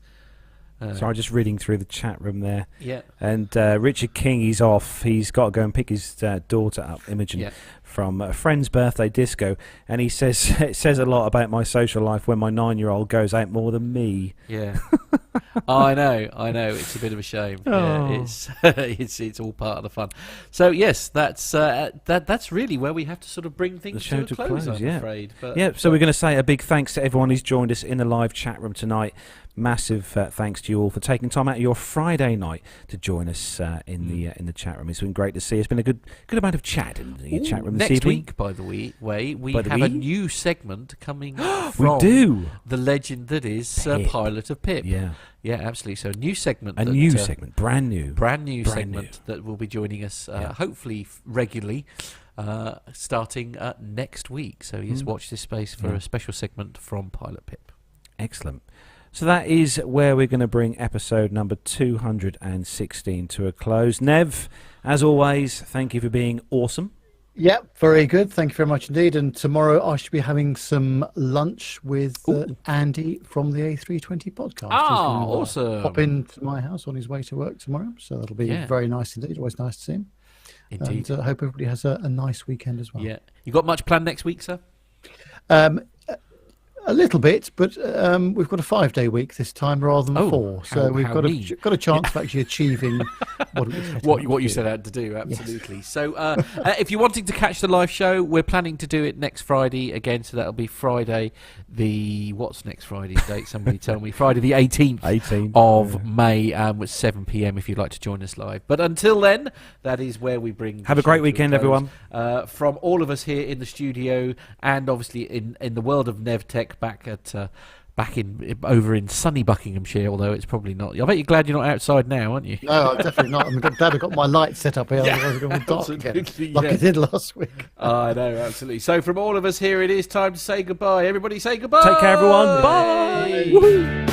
So I'm just reading through the chat room there. Yeah. And Richard King, he's off. He's got to go and pick his daughter up, Imogen, from a friend's birthday disco. And he says, it says a lot about my social life when my 9-year-old goes out more than me. Yeah. I know. It's a bit of a shame. Oh. Yeah, it's all part of the fun. So yes, that's really where we have to sort of bring things to a close, I'm afraid. But, so we're going to say a big thanks to everyone who's joined us in the live chat room tonight. Massive thanks to you all for taking time out of your Friday night to join us in the chat room. It's been great to see. It's been a good amount of chat in the chat room this evening. Next week, by the way, we have a new segment coming from we do. The legend that is Pilot of Pip. Yeah, absolutely. So a new segment. Brand new segment that will be joining us hopefully regularly. Starting next week. So watch this space for a special segment from Pilot Pip. Excellent. So that is where we're going to bring episode number 216 to a close. Nev, as always, thank you for being awesome. Yep, very good. Thank you very much indeed. And tomorrow I should be having some lunch with Andy from the A320 podcast. Awesome. Pop into my house on his way to work tomorrow. So that'll be very nice indeed. Always nice to see him. Indeed. And I hope everybody has a nice weekend as well. Yeah. You got much planned next week, sir? A little bit, but we've got a 5-day week this time rather than 4. So we've got a chance of actually achieving what you set out to do. Absolutely. Yes. So if you're wanting to catch the live show, we're planning to do it next Friday again. So that'll be Friday what's next Friday's date? Somebody tell me. Friday the 18th of May at 7 p.m. if you'd like to join us live. But until then, that is where we bring. Have a great weekend, everyone. From all of us here in the studio, and obviously in the world of NevTech. Back over in sunny Buckinghamshire, although it's probably not. I bet you're glad you're not outside now, aren't you? No, I'm definitely not. I'm glad I've got my lights set up here, otherwise it's going to be dark again, like it did last week. I know, absolutely. So from all of us here, it is time to say goodbye. Everybody say goodbye. Take care, everyone. Bye. Woohoo.